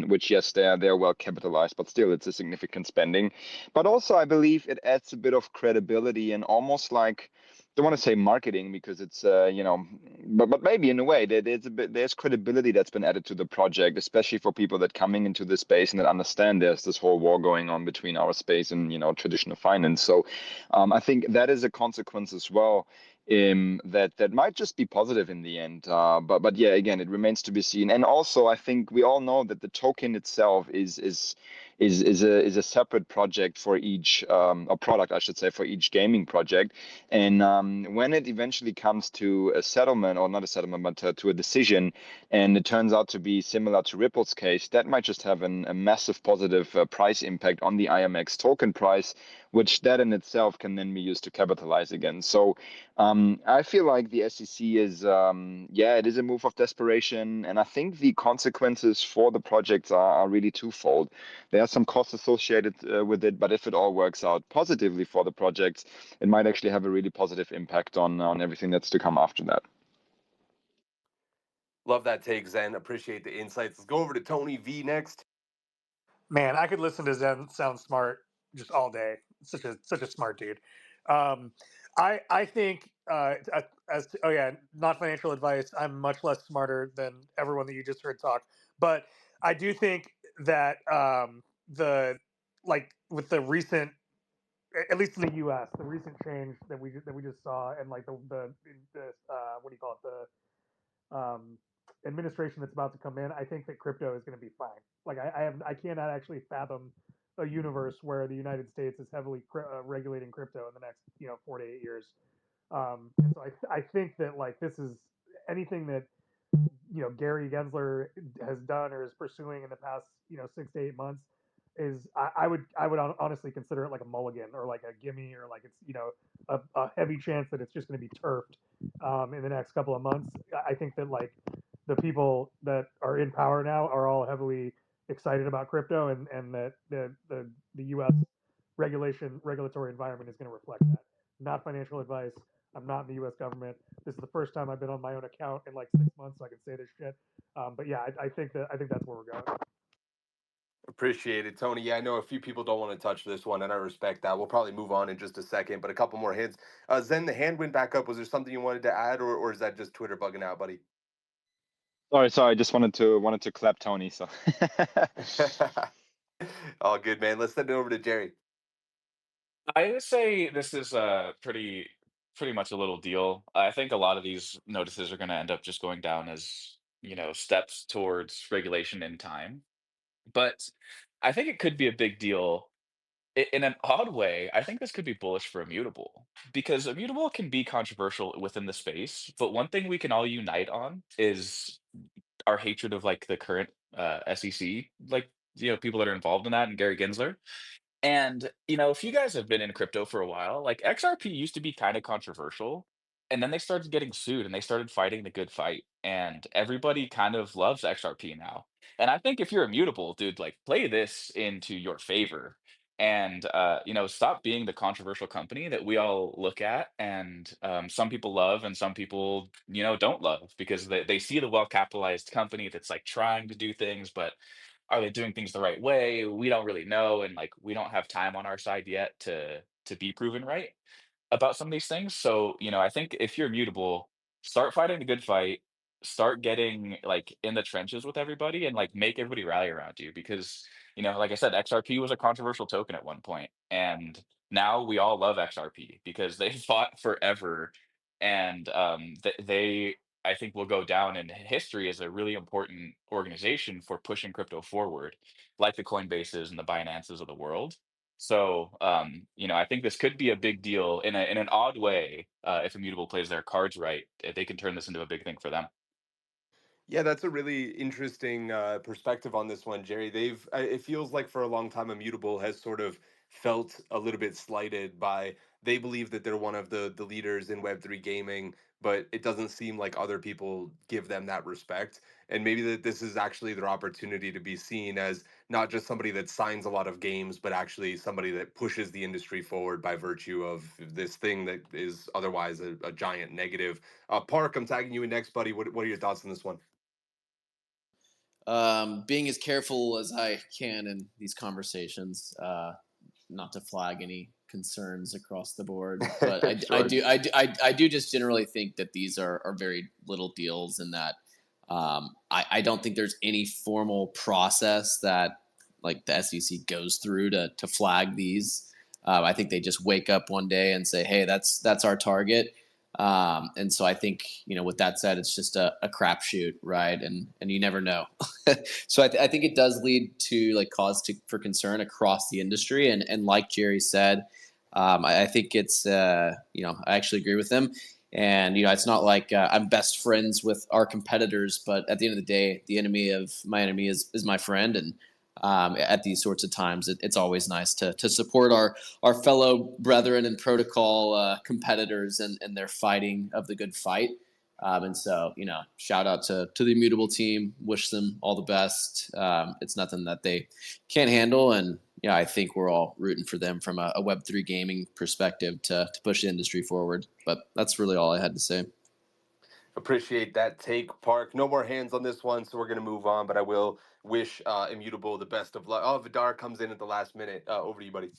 which, yes, they're well capitalized, but still it's a significant spending. But also, I believe it adds a bit of credibility and almost like, don't want to say marketing because it's but maybe in a way there's credibility that's been added to the project, especially for people that coming into this space and that understand there's this whole war going on between our space and traditional finance. So I think that is a consequence as well. That might just be positive in the end, but yeah, again, it remains to be seen. And also, I think we all know that the token itself is a separate project for each a product, I should say, for each gaming project. And when it eventually comes to a settlement, or not a settlement, but to a decision, and it turns out to be similar to Ripple's case, that might just have a massive positive price impact on the IMX token price, which that in itself can then be used to capitalize again. So I feel like the SEC is, it is a move of desperation. And I think the consequences for the projects are really twofold. There are some costs associated with it, but if it all works out positively for the projects, it might actually have a really positive impact on everything that's to come after that. Love that take, Zen. Appreciate the insights. Let's go over to Tony V next. Man, I could listen to Zen sound smart just all day. Such a smart dude. Um, I think not financial advice. I'm much less smarter than everyone that you just heard talk, but I do think that the with the recent, at least in the U.S., the recent change that we just saw, and like the what do you call it, administration that's about to come in, I think that crypto is going to be fine. Like I cannot actually fathom a universe where the United States is heavily regulating crypto in the next 4 to 8 years. And so I think that like this is anything that Gary Gensler has done or is pursuing in the past 6 to 8 months is I would honestly consider it like a mulligan or like a gimme or like it's a heavy chance that it's just going to be turfed in the next couple of months. I think that like the people that are in power now are all heavily excited about crypto and that the U.S. regulatory environment is going to reflect that. Not financial advice. I'm not in the U.S. government. This is the first time I've been on my own account in like 6 months, so I can say this shit. But yeah, I think that's where we're going. Appreciate it, Tony. Yeah, I know a few people don't want to touch this one, and I respect that. We'll probably move on in just a second, but a couple more hints. Zen, the hand went back up. Was there something you wanted to add, or is that just Twitter bugging out, buddy? Sorry. I just wanted to clap Tony. So All good, man. Let's send it over to Jerry. I would say this is pretty much a little deal. I think a lot of these notices are going to end up just going down as, steps towards regulation in time. But I think it could be a big deal in an odd way. I think this could be bullish for Immutable because Immutable can be controversial within the space. But one thing we can all unite on is our hatred of like the current SEC, like people that are involved in that, and Gary Gensler. And, if you guys have been in crypto for a while, like XRP used to be kind of controversial, and then they started getting sued and they started fighting the good fight. And everybody kind of loves XRP now. And I think if you're immutable, dude, like play this into your favor and stop being the controversial company that we all look at and some people love and some people, don't love because they see the well-capitalized company that's like trying to do things, but are they doing things the right way? We don't really know, and like we don't have time on our side yet to be proven right about some of these things. So, I think if you're mutable, start fighting the good fight, start getting like in the trenches with everybody and like make everybody rally around you because, like I said, XRP was a controversial token at one point, and now we all love XRP because they fought forever and they I think will go down in history as a really important organization for pushing crypto forward, like the Coinbases and the Binances of the world. So, I think this could be a big deal in an odd way. If Immutable plays their cards right, they can turn this into a big thing for them. Yeah, that's a really interesting perspective on this one, Jerry. It feels like for a long time, Immutable has sort of felt a little bit slighted by, they believe that they're one of the leaders in Web3 gaming, but it doesn't seem like other people give them that respect. And maybe that this is actually their opportunity to be seen as not just somebody that signs a lot of games, but actually somebody that pushes the industry forward by virtue of this thing that is otherwise a giant negative. Park, I'm tagging you in next, buddy. What are your thoughts on this one? Being as careful as I can in these conversations, not to flag any concerns across the board, but Sure. I do just generally think that these are very little deals, and that I don't think there's any formal process that like the SEC goes through to flag these. I think they just wake up one day and say, "Hey, that's our target." And so I think, with that said, it's just a crapshoot, right? And you never know. So I think it does lead to like for concern across the industry. And like Jerry said, I think it's, I actually agree with him. And, it's not like I'm best friends with our competitors, but at the end of the day, the enemy of my enemy is my friend. And at these sorts of times, it's always nice to support our fellow brethren and protocol competitors and their fighting of the good fight. And so, shout out to the Immutable team. Wish them all the best. It's nothing that they can't handle. And, I think we're all rooting for them from a Web3 gaming perspective to push the industry forward. But that's really all I had to say. Appreciate that take, Park. No more hands on this one, so we're going to move on, but I will wish Immutable the best of luck. Oh, Vidar comes in at the last minute. Over to you, buddy.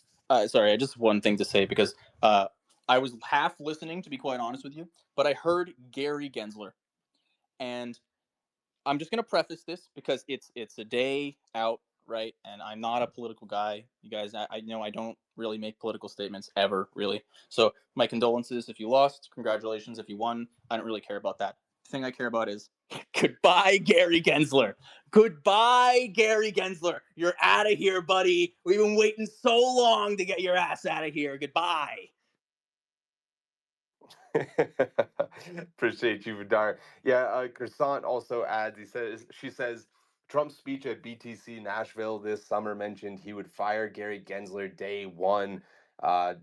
Sorry, I just one thing to say because I was half listening, to be quite honest with you, but I heard Gary Gensler, and I'm just gonna preface this because it's a day out, right? And I'm not a political guy. You guys, I know I don't really make political statements ever, really. So my condolences if you lost. Congratulations if you won. I don't really care about that. The thing I care about is goodbye, Gary Gensler. Goodbye, Gary Gensler. You're out of here, buddy. We've been waiting so long to get your ass out of here. Goodbye. Appreciate you, Vidar. Yeah, Croissant also adds, she says, Trump's speech at BTC Nashville this summer mentioned he would fire Gary Gensler day one.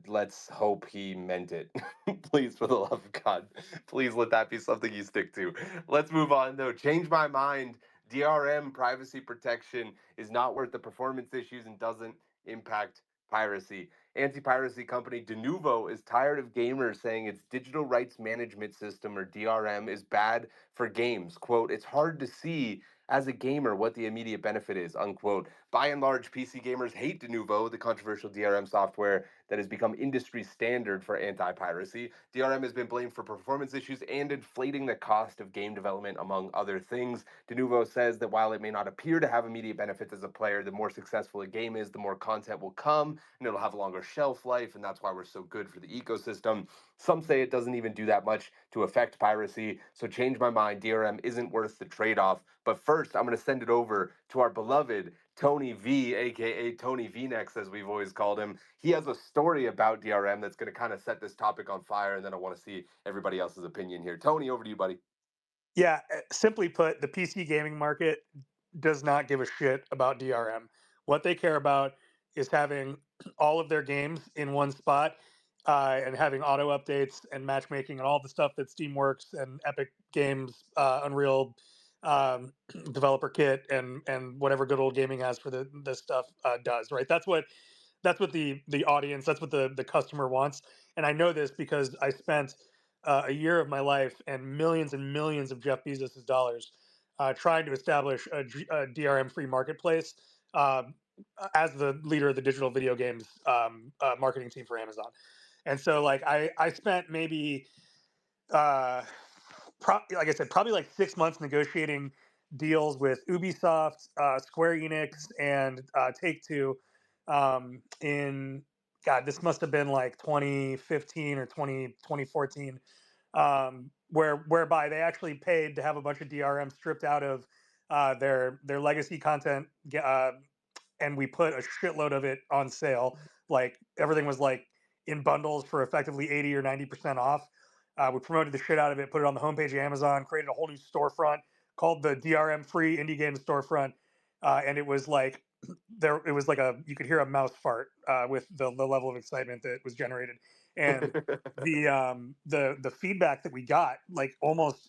Let's hope he meant it. Please, for the love of God, please let that be something you stick to. Let's move on, though. Change my mind. DRM privacy protection is not worth the performance issues and doesn't impact piracy. Anti-piracy company Denuvo is tired of gamers saying its digital rights management system, or DRM, is bad for games. Quote, it's hard to see as a gamer what the immediate benefit is, unquote. By and large, PC gamers hate Denuvo, the controversial DRM software that has become industry standard for anti-piracy. DRM has been blamed for performance issues and inflating the cost of game development, among other things. Denuvo says that while it may not appear to have immediate benefits as a player, the more successful a game is, the more content will come, and it'll have a longer shelf life, and that's why we're so good for the ecosystem. Some say it doesn't even do that much to affect piracy, so change my mind. DRM isn't worth the trade-off. But first, I'm going to send it over to our beloved Tony V, aka Tony V-Nex, as we've always called him. He has a story about DRM that's going to kind of set this topic on fire, and then I want to see everybody else's opinion here. Tony, over to you, buddy. Yeah, simply put, the PC gaming market does not give a shit about DRM. What they care about is having all of their games in one spot, and having auto updates and matchmaking and all the stuff that Steamworks and Epic Games, Unreal, Developer Kit, and whatever Good Old Gaming has for this stuff does. Right. That's what the audience, that's what the customer wants. And I know this because I spent a year of my life and millions of Jeff Bezos's dollars trying to establish a DRM free marketplace, um, as the leader of the digital video games marketing team for Amazon. And so, like, I spent maybe like I said, probably like 6 months negotiating deals with Ubisoft, Square Enix, and Take Two. In God, this must have been like 2015 or 2014, whereby they actually paid to have a bunch of DRM stripped out of their legacy content, and we put a shitload of it on sale. Like everything was like in bundles for effectively 80 or 90% off. We promoted the shit out of it, put it on the homepage of Amazon, created a whole new storefront called the DRM Free Indie Games Storefront, and it was like it was like you could hear a mouse fart with the level of excitement that was generated, and the feedback that we got, like almost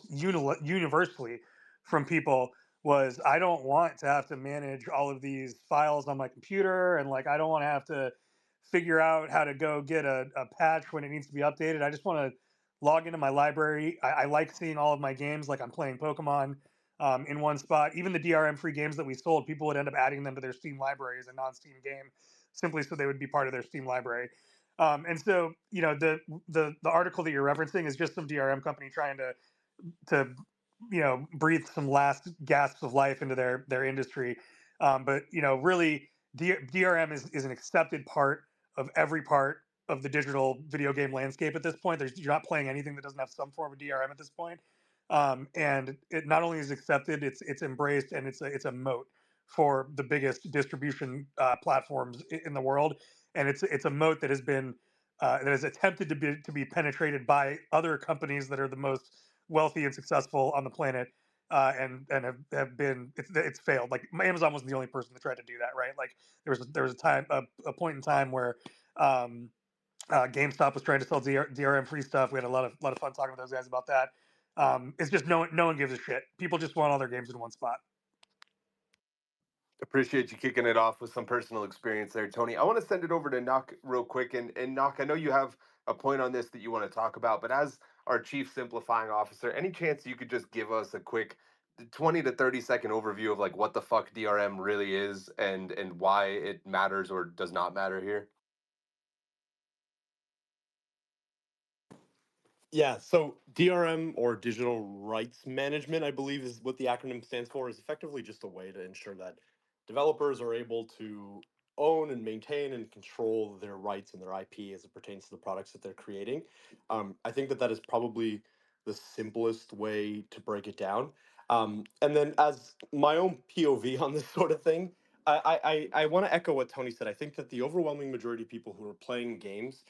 universally from people, was, I don't want to have to manage all of these files on my computer, and like I don't want to have to figure out how to go get a patch when it needs to be updated. I just want to log into my library. I like seeing all of my games, like I'm playing Pokemon, in one spot. Even the DRM free games that we sold, people would end up adding them to their Steam library as a non-Steam game, simply so they would be part of their Steam library. And so, the article that you're referencing is just some DRM company trying to breathe some last gasps of life into their industry. But really, DRM is an accepted part of every part of the digital video game landscape at this point. You're not playing anything that doesn't have some form of DRM at this point. And it not only is accepted, it's embraced, and it's a moat for the biggest distribution platforms in the world. And it's a moat that has attempted to be penetrated by other companies that are the most wealthy and successful on the planet, and have been, it's failed. Like Amazon wasn't the only person that tried to do that, right? Like there was a point in time where GameStop was trying to sell DRM free stuff. We had a lot of fun talking with those guys about that. It's just no one gives a shit. People just want all their games in one spot. Appreciate you kicking it off with some personal experience there, Tony. I want to send it over to Knock real quick. And Knock, I know you have a point on this that you want to talk about, but as our chief simplifying officer, any chance you could just give us a quick 20 to 30-second overview of like what the fuck DRM really is and why it matters or does not matter here? Yeah, so DRM, or digital rights management, I believe is what the acronym stands for, is effectively just a way to ensure that developers are able to own and maintain and control their rights and their IP as it pertains to the products that they're creating. I think that is probably the simplest way to break it down. And then, as my own POV on this sort of thing, I want to echo what Tony said. I think that the overwhelming majority of people who are playing games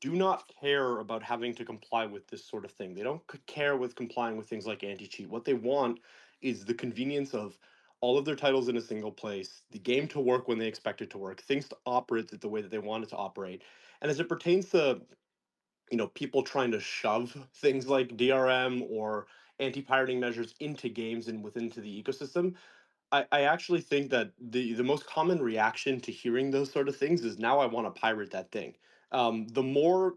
do not care about having to comply with this sort of thing. They don't care with complying with things like anti-cheat. What they want is the convenience of all of their titles in a single place, the game to work when they expect it to work, things to operate the way that they want it to operate. And as it pertains to, people trying to shove things like DRM or anti-pirating measures into games and within to the ecosystem, I actually think that the most common reaction to hearing those sort of things is, now I want to pirate that thing. The more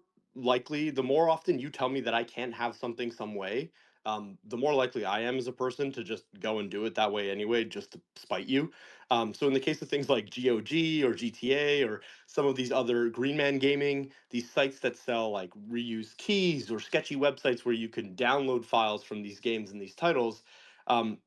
often you tell me that I can't have something some way, the more likely I am as a person to just go and do it that way anyway, just to spite you. So in the case of things like GOG or GTA or some of these other Green Man Gaming, these sites that sell like reused keys or sketchy websites where you can download files from these games and these titles, um,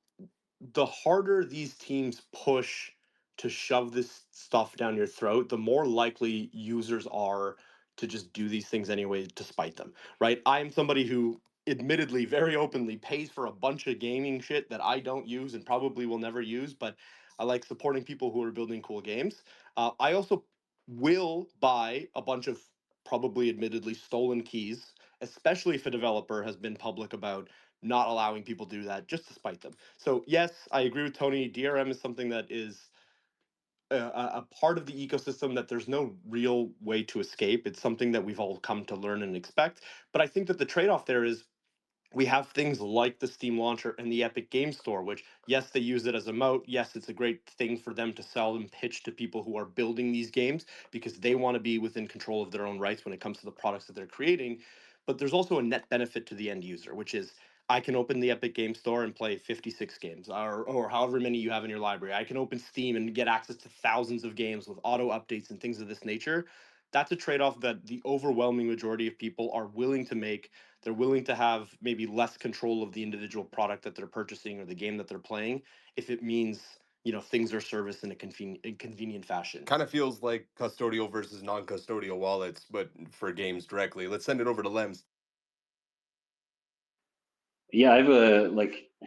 the harder these teams push to shove this stuff down your throat, the more likely users are to just do these things anyway to spite them, right? I'm somebody who admittedly very openly pays for a bunch of gaming shit that I don't use and probably will never use, but I like supporting people who are building cool games. I also will buy a bunch of probably admittedly stolen keys, especially if a developer has been public about not allowing people to do that just to spite them. So yes, I agree with Tony. DRM is something that is a part of the ecosystem that there's no real way to escape. It's something that we've all come to learn and expect. But I think that the trade-off there is we have things like the Steam launcher and the Epic Game Store, which, yes, they use it as a moat. Yes, it's a great thing for them to sell and pitch to people who are building these games because they want to be within control of their own rights when it comes to the products that they're creating. But there's also a net benefit to the end user, which is I can open the Epic Game Store and play 56 games or however many you have in your library. I can open Steam and get access to thousands of games with auto updates and things of this nature. That's a trade off that the overwhelming majority of people are willing to make. They're willing to have maybe less control of the individual product that they're purchasing or the game that they're playing if it means things are serviced in a convenient fashion. Kind of feels like custodial versus non-custodial wallets, but for games directly. Let's send it over to Lems. Yeah, I have an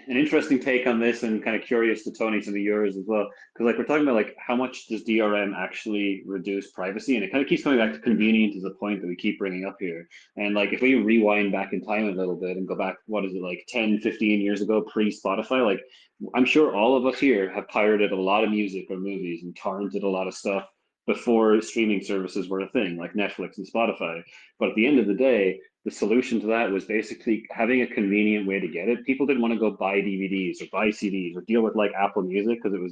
interesting take on this, and kind of curious to Tony some of yours as well. Because we're talking about how much does DRM actually reduce privacy, and it kind of keeps coming back to convenience as a point that we keep bringing up here. And if we rewind back in time a little bit and go back, what is it, 10, 15 years ago, pre-Spotify, I'm sure all of us here have pirated a lot of music or movies and torrented a lot of stuff before streaming services were a thing, like Netflix and Spotify. But at the end of the day, the solution to that was basically having a convenient way to get it. People didn't want to go buy DVDs or buy CDs or deal with Apple Music because it was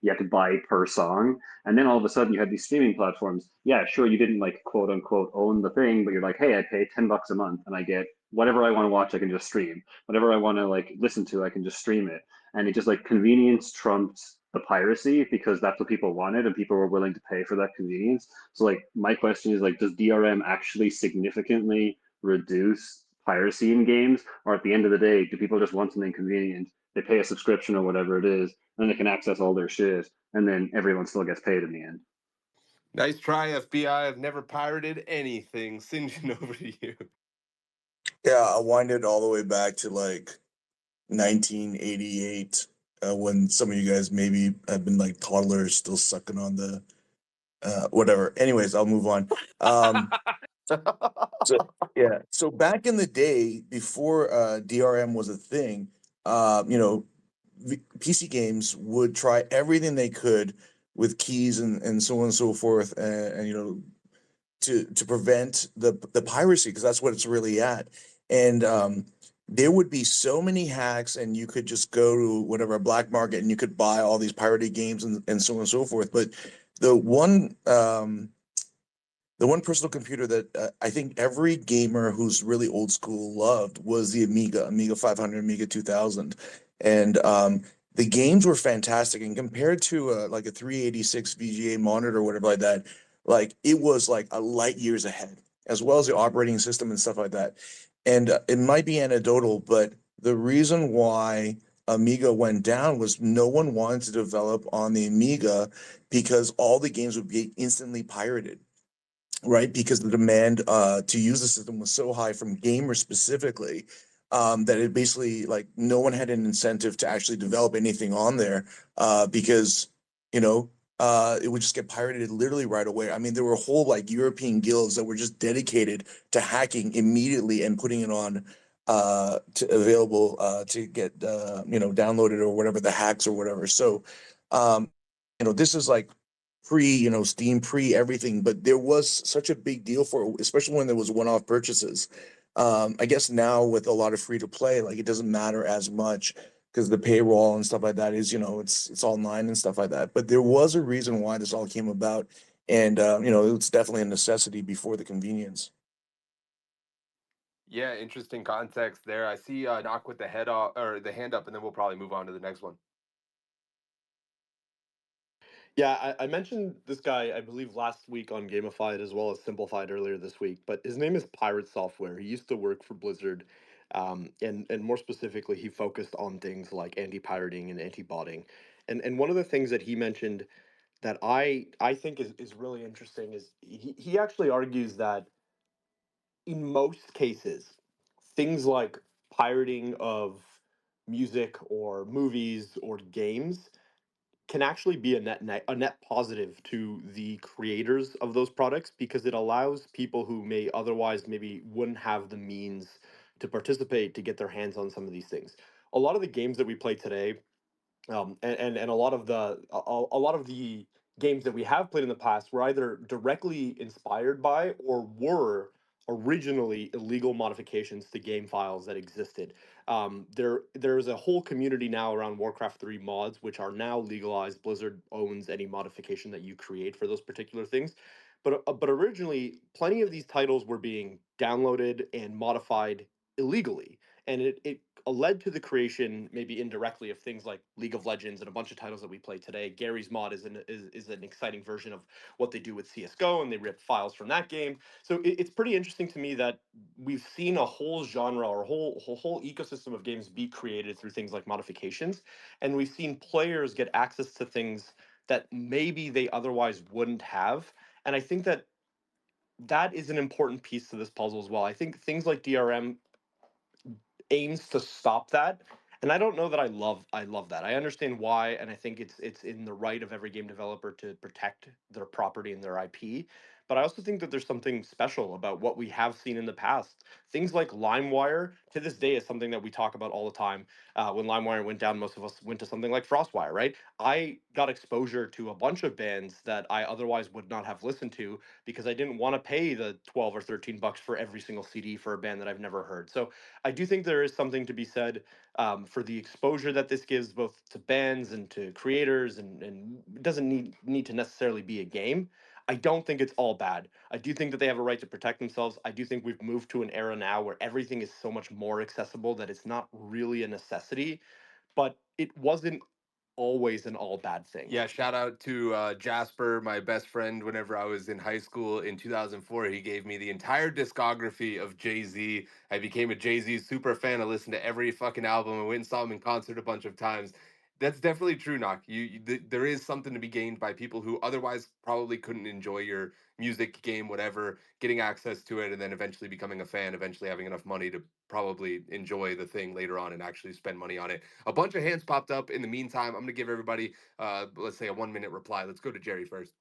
you had to buy per song. And then all of a sudden you had these streaming platforms. Yeah, sure, you didn't quote unquote own the thing, but you're hey, I pay $10 a month and I get whatever I want to watch, I can just stream. Whatever I want to listen to, I can just stream it. And it just convenience trumped the piracy because that's what people wanted and people were willing to pay for that convenience. So my question is does DRM actually significantly reduce piracy in games, or at the end of the day, do people just want something convenient? They pay a subscription or whatever it is, and they can access all their shit, and then everyone still gets paid in the end. Nice try, FBI. I've never pirated anything. Sinjin, over to you. Yeah, I'll wind it all the way back to 1988, when some of you guys maybe have been toddlers still sucking on the whatever. Anyways, I'll move on. So yeah, so back in the day, before DRM was a thing, PC games would try everything they could with keys and so on and so forth, and to prevent the piracy, because that's what it's really at. And there would be so many hacks, and you could just go to whatever black market and you could buy all these pirated games and so on and so forth. But the one personal computer that I think every gamer who's really old school loved was the Amiga 500, Amiga 2000, and the games were fantastic. And compared to a 386 VGA monitor or whatever like that, it was a light years ahead, as well as the operating system and stuff like that. And it might be anecdotal, but the reason why Amiga went down was no one wanted to develop on the Amiga because all the games would be instantly pirated, right? Because the demand to use the system was so high from gamers specifically, that it basically no one had an incentive to actually develop anything on there, because it would just get pirated literally right away. I mean, there were whole European guilds that were just dedicated to hacking immediately and putting it on to available to get downloaded or whatever, the hacks or whatever. So this is pre Steam, pre everything, but there was such a big deal for it, especially when there was one-off purchases. I guess now with a lot of free to play, it doesn't matter as much because the payroll and stuff like that is it's online and stuff like that. But there was a reason why this all came about, and it's definitely a necessity before the convenience. Yeah, interesting context there. I see knock with the head off or the hand up, and then we'll probably move on to the next one. Yeah, I mentioned this guy, I believe, last week on Gamified as well as Simplified earlier this week, but his name is Pirate Software. He used to work for Blizzard, and more specifically, he focused on things like anti-pirating and anti-botting. And one of the things that he mentioned that I think is really interesting is he actually argues that in most cases, things like pirating of music or movies or games can actually be a net positive to the creators of those products because it allows people who may otherwise maybe wouldn't have the means to participate to get their hands on some of these things. A lot of the games that we play today, and a lot of the games that we have played in the past were either directly inspired by or were originally illegal modifications to game files that existed. There's a whole community now around Warcraft 3 mods, which are now legalized. Blizzard owns any modification that you create for those particular things. But originally, plenty of these titles were being downloaded and modified illegally, and it led to the creation, maybe indirectly, of things like League of Legends and a bunch of titles that we play today. Gary's mod is an exciting version of what they do with CS:GO, and they rip files from that game. So it's pretty interesting to me that we've seen a whole genre or whole ecosystem of games be created through things like modifications, and we've seen players get access to things that maybe they otherwise wouldn't have. And I think that that is an important piece to this puzzle as well. I think things like DRM aims to stop that. And I don't know that I love that. I understand why, and I think it's in the right of every game developer to protect their property and their IP. But I also think that there's something special about what we have seen in the past. Things like LimeWire to this day is something that we talk about all the time. When LimeWire went down, most of us went to something like FrostWire, right? I got exposure to a bunch of bands that I otherwise would not have listened to because I didn't want to pay the 12 or 13 bucks for every single CD for a band that I've never heard. So I do think there is something to be said for the exposure that this gives both to bands and to creators, and it doesn't need to necessarily be a game. I don't think it's all bad. I do think that they have a right to protect themselves. I do think we've moved to an era now where everything is so much more accessible that it's not really a necessity, but it wasn't always an all bad thing. Yeah, shout out to Jasper, my best friend. Whenever I was in high school in 2004, he gave me the entire discography of Jay-Z. I became a Jay-Z super fan. I listened to every fucking album. I went and saw him in concert a bunch of times. That's definitely true, Knock. There is something to be gained by people who otherwise probably couldn't enjoy your music, game, whatever, getting access to it, and then eventually becoming a fan, eventually having enough money to probably enjoy the thing later on and actually spend money on it. A bunch of hands popped up. In the meantime, I'm gonna give everybody let's say a 1 minute reply. Let's go to Jerry first.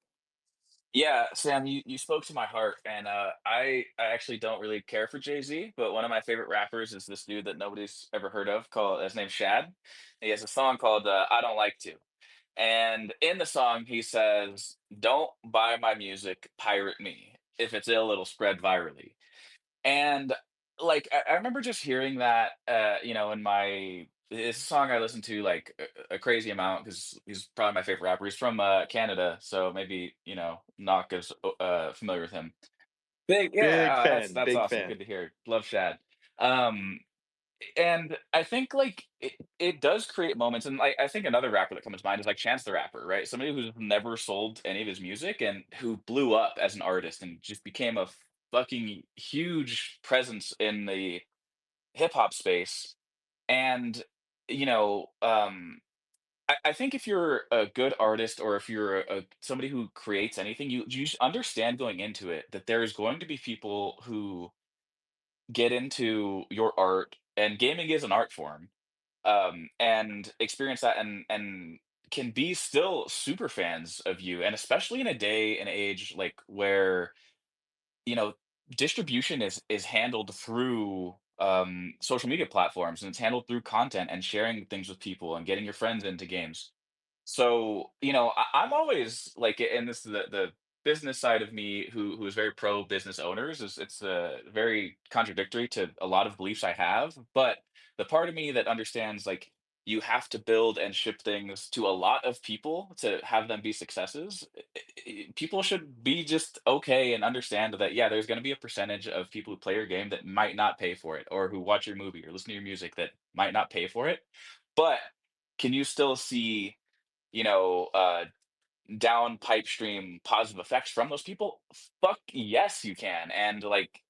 Yeah, Sam, you spoke to my heart, and I actually don't really care for Jay Z, but one of my favorite rappers is this dude that nobody's ever heard of, called his name's Shad. He has a song called "I Don't Like To," and in the song he says, "Don't buy my music, pirate me. If it's ill, it'll spread virally." And, like, I remember just hearing that, in my it's a song I listen to, like, a crazy amount because he's probably my favorite rapper. He's from, Canada, so maybe, not as familiar with him. Big yeah, Big fan, that's big awesome, fan. good to hear. Love Shad. Um, and I think, like, it does create moments, and, like, I think another rapper that comes to mind is, like, Chance the Rapper, right? Somebody who's never sold any of his music and who blew up as an artist and just became a fucking huge presence in the hip hop space. And, you know, um, I think if you're a good artist or if you're somebody who creates anything, you should understand going into it that there's going to be people who get into your art, and gaming is an art form, and experience that and can be still super fans of you, and especially in a day and age like where you know distribution is handled through social media platforms, and it's handled through content and sharing things with people and getting your friends into games. So, I'm always like, and this is the business side of me who is very pro business owners. Is It's very contradictory to a lot of beliefs I have, but the part of me that understands like you have to build and ship things to a lot of people to have them be successes. People should be just okay and understand that yeah, there's going to be a percentage of people who play your game that might not pay for it, or who watch your movie or listen to your music that might not pay for it. But can you still see you know, uh, down pipe stream positive effects from those people? Fuck yes, you can. And like,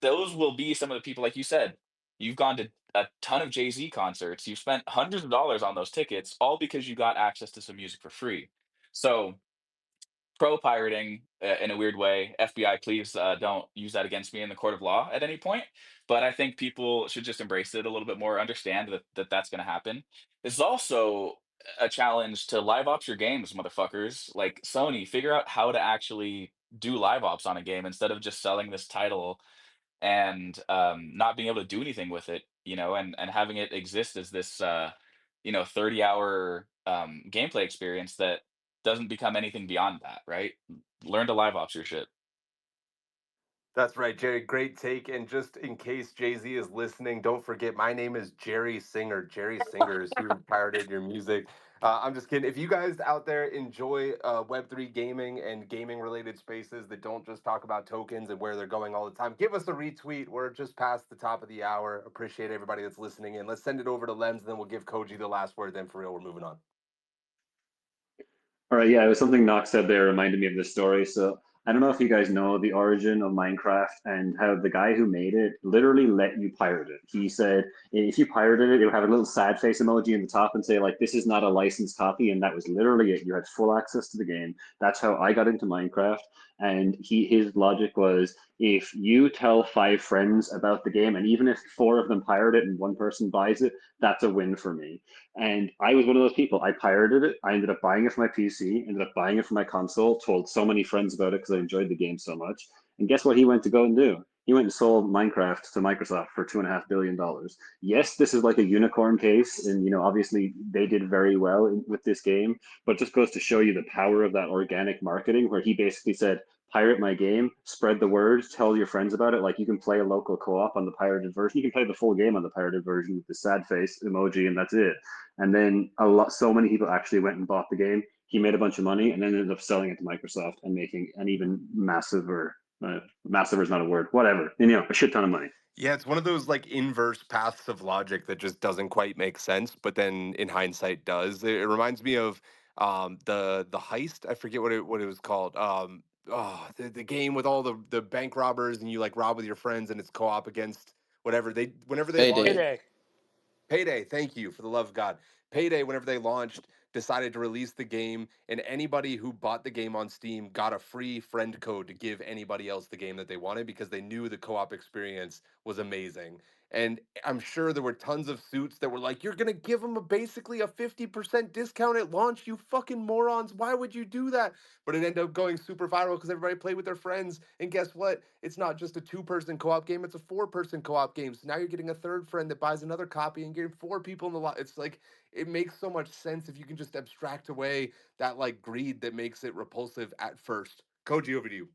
those will be some of the people, like you said, you've gone to a ton of Jay Z concerts, you spent hundreds of dollars on those tickets, all because you got access to some music for free. So, pro pirating in a weird way. FBI, please don't use that against me in the court of law at any point. But I think people should just embrace it a little bit more, understand that that's going to happen. There's also a challenge to live ops your games, motherfuckers. Like Sony, figure out how to actually do live ops on a game instead of just selling this title and not being able to do anything with it, and having it exist as this 30-hour gameplay experience that doesn't become anything beyond that, right? Learn to live ops your shit. That's right, Jerry. Great take. And just in case Jay Z is listening, don't forget my name is Jerry Singer. Jerry Singer is who pirated your music. I'm just kidding. If you guys out there enjoy Web3 gaming and gaming related spaces that don't just talk about tokens and where they're going all the time, give us a retweet. We're just past the top of the hour. Appreciate everybody that's listening in. Let's send it over to Lems, and then we'll give Koji the last word. Then for real, we're moving on. All right, yeah, it was something Knox said there reminded me of this story. So I don't know if you guys know the origin of Minecraft and how the guy who made it literally let you pirate it. He said if you pirated it, it would have a little sad face emoji in the top and say like, "This is not a licensed copy," and that was literally it. You had full access to the game. That's how I got into Minecraft. And his logic was if you tell 5 friends about the game, and even if 4 of them pirate it and one person buys it, that's a win for me. And I was one of those people. I pirated it. I ended up buying it for my PC, ended up buying it for my console, told so many friends about it because I enjoyed the game so much. And guess what he went to go and do? He went and sold Minecraft to Microsoft for $2.5 billion. Yes, this is like a unicorn case, and obviously they did very well with this game, but it just goes to show you the power of that organic marketing, where he basically said, pirate my game, spread the word, tell your friends about it. Like you can play a local co-op on the pirated version. You can play the full game on the pirated version with the sad face emoji, and that's it. And then so many people actually went and bought the game. He made a bunch of money and then ended up selling it to Microsoft and making an even massive, or massive is not a word, whatever, a shit ton of money. Yeah, it's one of those like inverse paths of logic that just doesn't quite make sense, but then in hindsight does. It reminds me of the heist. I forget what it was called. The game with all the bank robbers and you like rob with your friends and it's co-op against whenever they Payday. launched. Payday. Payday, thank you for the love of God. Payday, whenever they launched, decided to release the game, and anybody who bought the game on Steam got a free friend code to give anybody else the game that they wanted because they knew the co op experience was amazing. And I'm sure there were tons of suits that were like, "You're gonna give them basically a 50% discount at launch, you fucking morons. Why would you do that?" But it ended up going super viral because everybody played with their friends. And guess what? It's not just a 2-person co-op game, it's a 4-person co-op game. So now you're getting a third friend that buys another copy and getting 4 people in the lot. It's like it makes so much sense if you can just abstract away that like greed that makes it repulsive at first. Koji, over to you.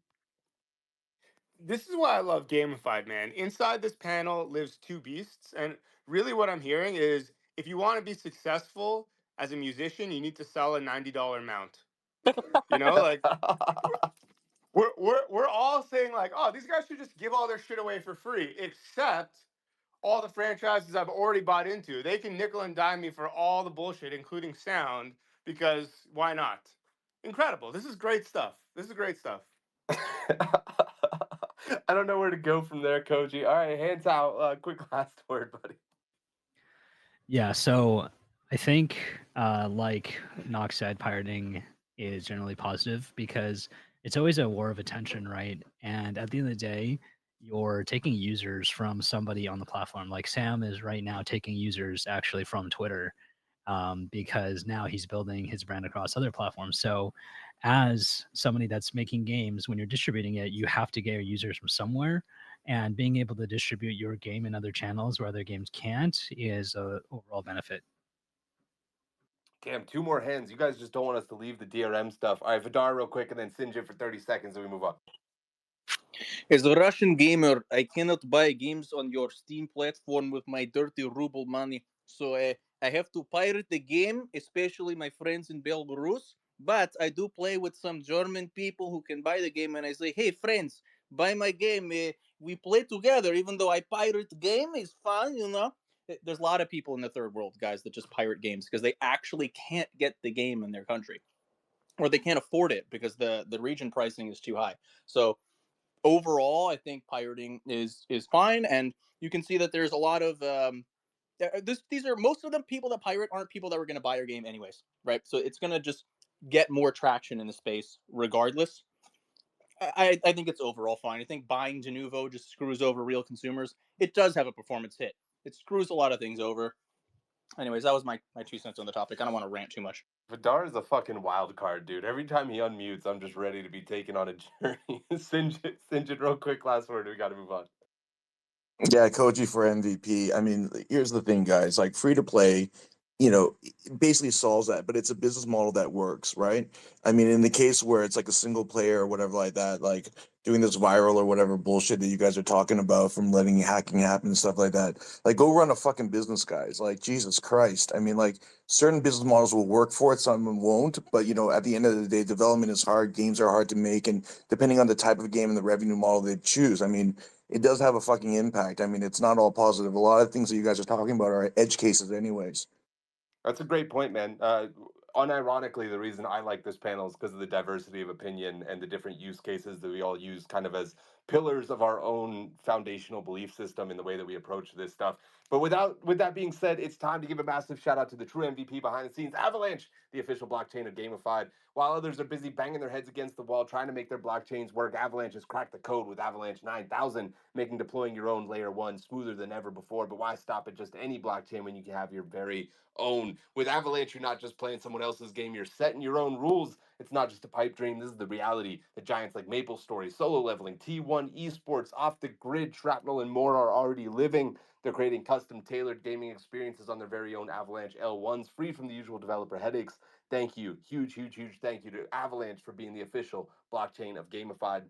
This is why I love gamified, man. Inside this panel lives 2 beasts, and really what I'm hearing is if you want to be successful as a musician, you need to sell a $90 mount. Like we're all saying like, oh, these guys should just give all their shit away for free, except all the franchises I've already bought into. They can nickel and dime me for all the bullshit, including sound, because why not? Incredible. This is great stuff. This is great stuff. I don't know where to go from there, Koji. All right, hands out. Quick last word, buddy. Yeah, so I think, like Nox said, pirating is generally positive because it's always a war of attention, right? And at the end of the day, you're taking users from somebody on the platform. Like Sam is right now taking users actually from Twitter, because now he's building his brand across other platforms. So, as somebody that's making games, when you're distributing it, you have to get your users from somewhere. And being able to distribute your game in other channels where other games can't is a overall benefit. Damn, 2 more hands. You guys just don't want us to leave the DRM stuff. All right, Vidar, real quick, and then Sinjin for 30 seconds, and we move on. As a Russian gamer, I cannot buy games on your Steam platform with my dirty ruble money. So I have to pirate the game, especially my friends in Belarus. But I do play with some German people who can buy the game, and I say, "Hey, friends, buy my game. We play together, even though I pirate the game. It's fun. There's a lot of people in the third world, guys, that just pirate games because they actually can't get the game in their country, or they can't afford it because the region pricing is too high. So overall, I think pirating is fine, and you can see that there's a lot of these are most of the people that pirate aren't people that were going to buy your game anyways, right? So it's going to just get more traction in the space regardless. I think it's overall fine. I think buying de novo just screws over real consumers. It does have a performance hit. It screws a lot of things over. Anyways, that was my 2 cents on the topic. I don't want to rant too much. Vidar is a fucking wild card, dude. Every time he unmutes, I'm just ready to be taken on a journey. Sinjin, real quick, last word. We got to move on. Yeah, Koji for MVP. I mean, here's the thing, guys. Like free to play, basically solves that, but it's a business model that works, right? I mean, in the case where it's like a single player or whatever like that, like doing this viral or whatever bullshit that you guys are talking about from letting hacking happen and stuff like that. Like go run a fucking business, guys. Like Jesus Christ. I mean, like certain business models will work for it, some won't, but at the end of the day, development is hard, games are hard to make, and depending on the type of game and the revenue model they choose, I mean, it does have a fucking impact. I mean, it's not all positive. A lot of things that you guys are talking about are edge cases, anyways. That's a great point, man. Unironically, the reason I like this panel is because of the diversity of opinion and the different use cases that we all use kind of as pillars of our own foundational belief system in the way that we approach this stuff. But with that being said, it's time to give a massive shout out to the true MVP behind the scenes, Avalanche, the official blockchain of Gamified. While others are busy banging their heads against the wall trying to make their blockchains work, Avalanche has cracked the code with Avalanche 9000, making deploying your own layer one smoother than ever before. But why stop at just any blockchain when you can have your very own? With Avalanche, you're not just playing someone else's game, you're setting your own rules. It's not just a pipe dream, this is the reality. The giants like Maple Story, Solo Leveling, T1 Esports, Off the Grid, Shrapnel, and more are already living. They're creating custom tailored gaming experiences on their very own Avalanche L1s, free from the usual developer headaches. Thank you. Huge, huge, huge thank you to Avalanche for being the official blockchain of Gamified.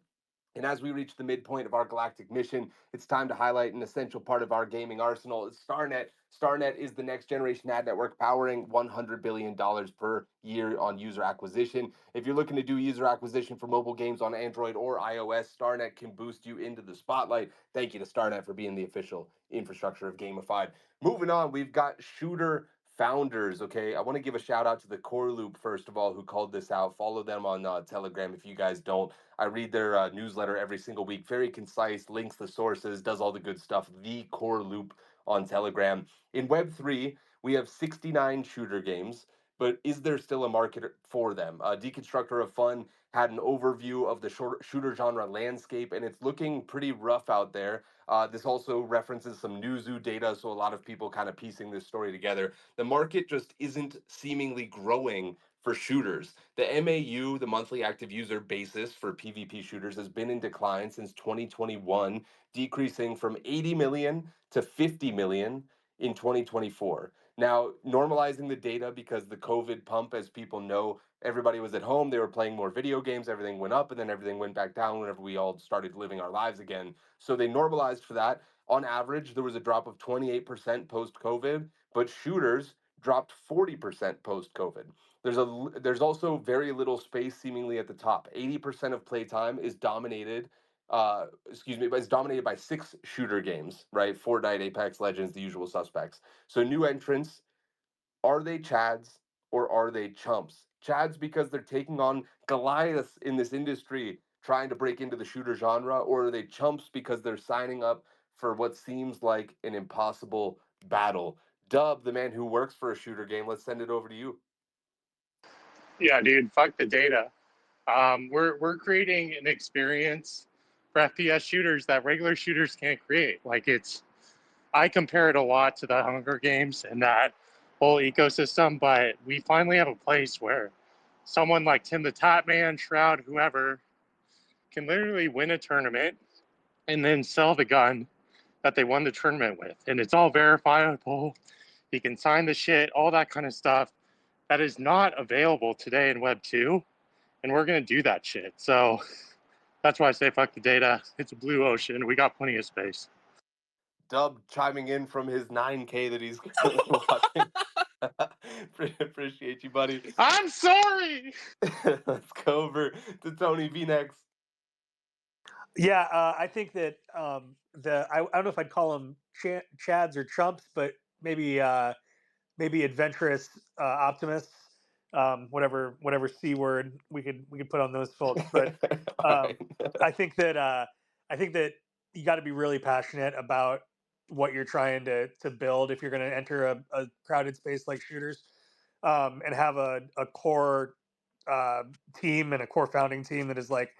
And as we reach the midpoint of our galactic mission, it's time to highlight an essential part of our gaming arsenal. It's StarNet. StarNet is the next generation ad network powering $100 billion per year on user acquisition. If you're looking to do user acquisition for mobile games on Android or iOS, StarNet can boost you into the spotlight. Thank you to StarNet for being the official infrastructure of Gamified. Moving on, we've got Shooter Founders. Okay, I want to give a shout out to the Core Loop first of all, who called this out. Follow them on Telegram if you guys don't. I read their newsletter every single week. Very concise, links the sources, does all the good stuff. The Core Loop on Telegram. In Web3, we have 69 shooter games, but is there still a market for them? Deconstructor of Fun had an overview of the shooter genre landscape, and it's looking pretty rough out there. This also references some Newzoo data, so a lot of people kind of piecing this story together. The market just isn't seemingly growing for shooters. The MAU, the monthly active user basis for PvP shooters, has been in decline since 2021, decreasing from 80 million to 50 million in 2024. Now, normalizing the data because the COVID pump, as people know, everybody was at home, they were playing more video games, everything went up, and then everything went back down whenever we all started living our lives again. So they normalized for that. On average, there was a drop of 28% post COVID, but shooters dropped 40% post COVID. There's also very little space seemingly at the top. 80% of playtime is dominated but it's dominated by 6 shooter games, right? Fortnite, Apex Legends, the usual suspects. So new entrants, are they Chads or are they chumps? Chads because they're taking on goliaths in this industry trying to break into the shooter genre, or are they chumps because they're signing up for what seems like an impossible battle? Dub, the man who works for a shooter game, let's send it over to you. Yeah, dude, fuck the data. We're creating an experience for FPS shooters that regular shooters can't create. I compare it a lot to the Hunger Games and that whole ecosystem, but we finally have a place where someone like Tim the Tap Man, Shroud, whoever, can literally win a tournament and then sell the gun that they won the tournament with. And it's all verifiable. He can sign the shit, all that kind of stuff that is not available today in Web 2. And we're going to do that shit. So that's why I say fuck the data. It's a blue ocean. We got plenty of space. Dub chiming in from his 9K that he's currently watching. Appreciate you, buddy. I'm sorry. Let's go over to Tony V next. Yeah, I think that I don't know if I'd call them chads or chumps, but maybe adventurous optimists, whatever c word we could put on those folks. But All right. I think that you got to be really passionate about what you're trying to build if you're going to enter a crowded space like shooters, and have a core team and a core founding team that is like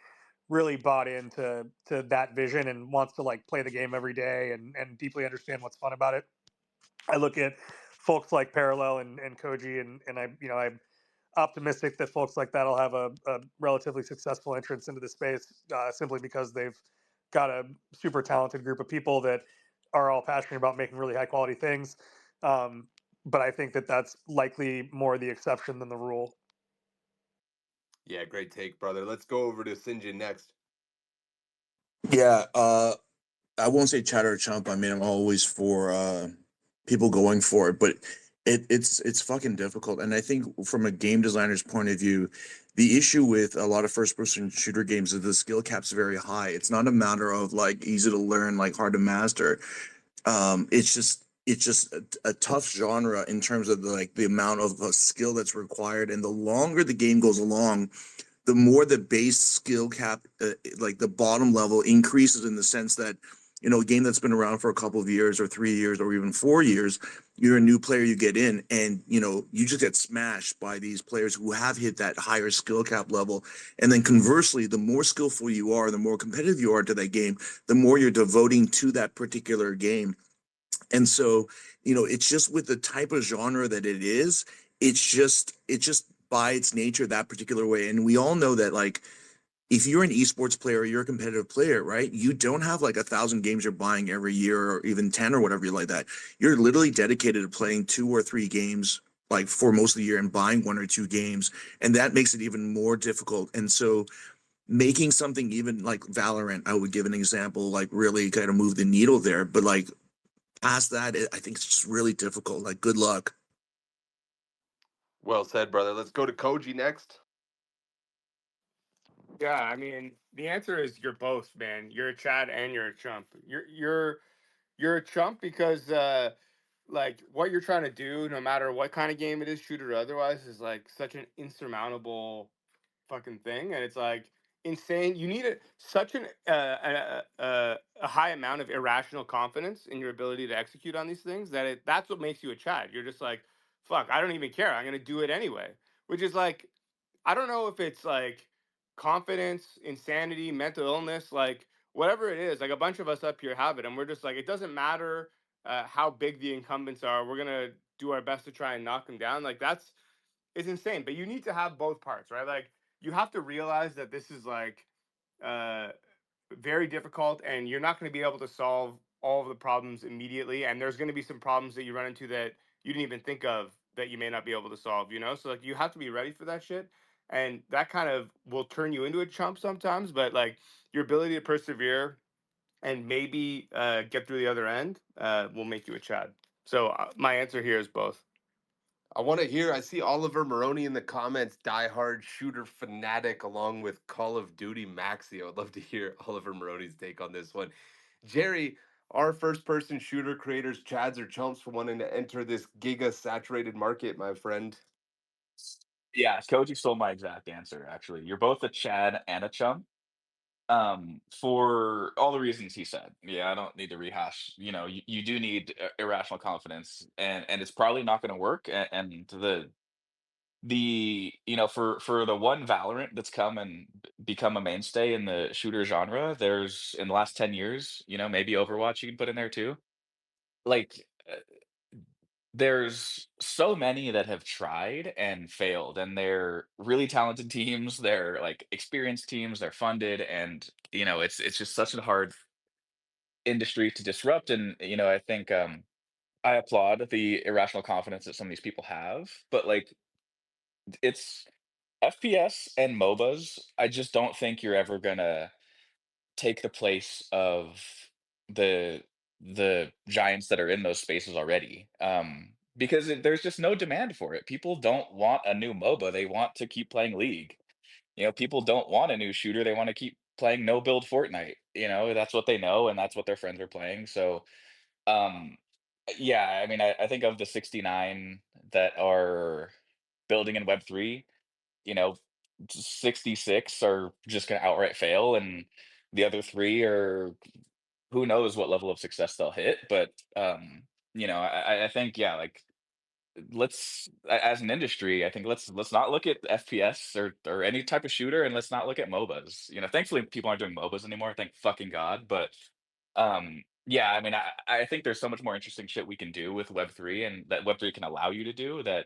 really bought into that vision and wants to like play the game every day and deeply understand what's fun about it. I look at folks like Parallel and Koji, and I'm optimistic that folks like that will have a relatively successful entrance into the space, simply because they've got a super talented group of people that are all passionate about making really high quality things. But I think that that's likely more the exception than the rule. Yeah, great take, brother. Let's go over to Sinjin next. Yeah, I won't say chatter or chump. I mean, I'm always for people going for it, but it's fucking difficult. And I think from a game designer's point of view, the issue with a lot of first person shooter games is the skill cap's very high. It's not a matter of like easy to learn, like hard to master. It's just a tough genre in terms of the amount of skill that's required, and the longer the game goes along, the more the base skill cap, like the bottom level, increases in the sense that, a game that's been around for a couple of years or 3 years or even 4 years, you're a new player, you get in, and you just get smashed by these players who have hit that higher skill cap level. And then conversely, the more skillful you are, the more competitive you are to that game, the more you're devoting to that particular game. And so, it's just with the type of genre that it is, it's just by its nature that particular way. And we all know that, like, if you're an esports player, you're a competitive player, right? You don't have like 1,000 games you're buying every year or even 10 or whatever you like that. You're literally dedicated to playing 2 or 3 games like for most of the year and buying 1 or 2 games. And that makes it even more difficult. And so making something even like Valorant, I would give an example, like really kind of move the needle there. But like past that, I think it's just really difficult. Like, good luck. Well said, brother. Let's go to Koji next. Yeah, I mean, the answer is you're both, man. You're a Chad and you're a chump. You're a chump because like what you're trying to do, no matter what kind of game it is, shooter or otherwise, is like such an insurmountable fucking thing, and it's like insane. You need such a high amount of irrational confidence in your ability to execute on these things that that's what makes you a Chad. You're just like, fuck, I don't even care. I'm gonna do it anyway, which is like, I don't know if it's like confidence, insanity, mental illness, like whatever it is. Like a bunch of us up here have it, and we're just like, it doesn't matter how big the incumbents are. We're gonna do our best to try and knock them down. Like that's it's insane. But you need to have both parts, right? Like you have to realize that this is like uh, very difficult, and you're not going to be able to solve all of the problems immediately. And there's going to be some problems that you run into that you didn't even think of that you may not be able to solve. So like you have to be ready for that shit, and that kind of will turn you into a chump sometimes. But like your ability to persevere and maybe get through the other end will make you a Chad. So my answer here is both. I want to hear. I see Oliver Maroney in the comments, diehard shooter fanatic, along with Call of Duty Maxi. I would love to hear Oliver Maroney's take on this one. Jerry, are first person shooter creators Chads or chumps for wanting to enter this giga saturated market, my friend? Yeah, Koji stole my exact answer, actually. You're both a Chad and a chump. For all the reasons he said. Yeah, I don't need to rehash. You do need irrational confidence, and it's probably not going to work. And for the one Valorant that's come and become a mainstay in the shooter genre, there's in the last 10 years, maybe Overwatch you can put in there too. Like there's so many that have tried and failed, and they're really talented teams, they're like experienced teams, they're funded, and it's just such a hard industry to disrupt. And I think I applaud the irrational confidence that some of these people have, but like it's FPS and MOBAs. I just don't think you're ever gonna take the place of the the giants that are in those spaces already. Because there's just no demand for it. People don't want a new MOBA. They want to keep playing League. People don't want a new shooter. They want to keep playing no build Fortnite. That's what they know, and that's what their friends are playing. So, um, yeah, I mean, I think of the 69 that are building in Web3, you know, 66 are just going to outright fail, and the other three are who knows what level of success they'll hit. But I think, yeah, like as an industry, I think let's not look at FPS or any type of shooter, and let's not look at MOBAs. Thankfully people aren't doing MOBAs anymore, thank fucking God. But yeah, I mean, I think there's so much more interesting shit we can do with Web3, and that Web3 can allow you to do that.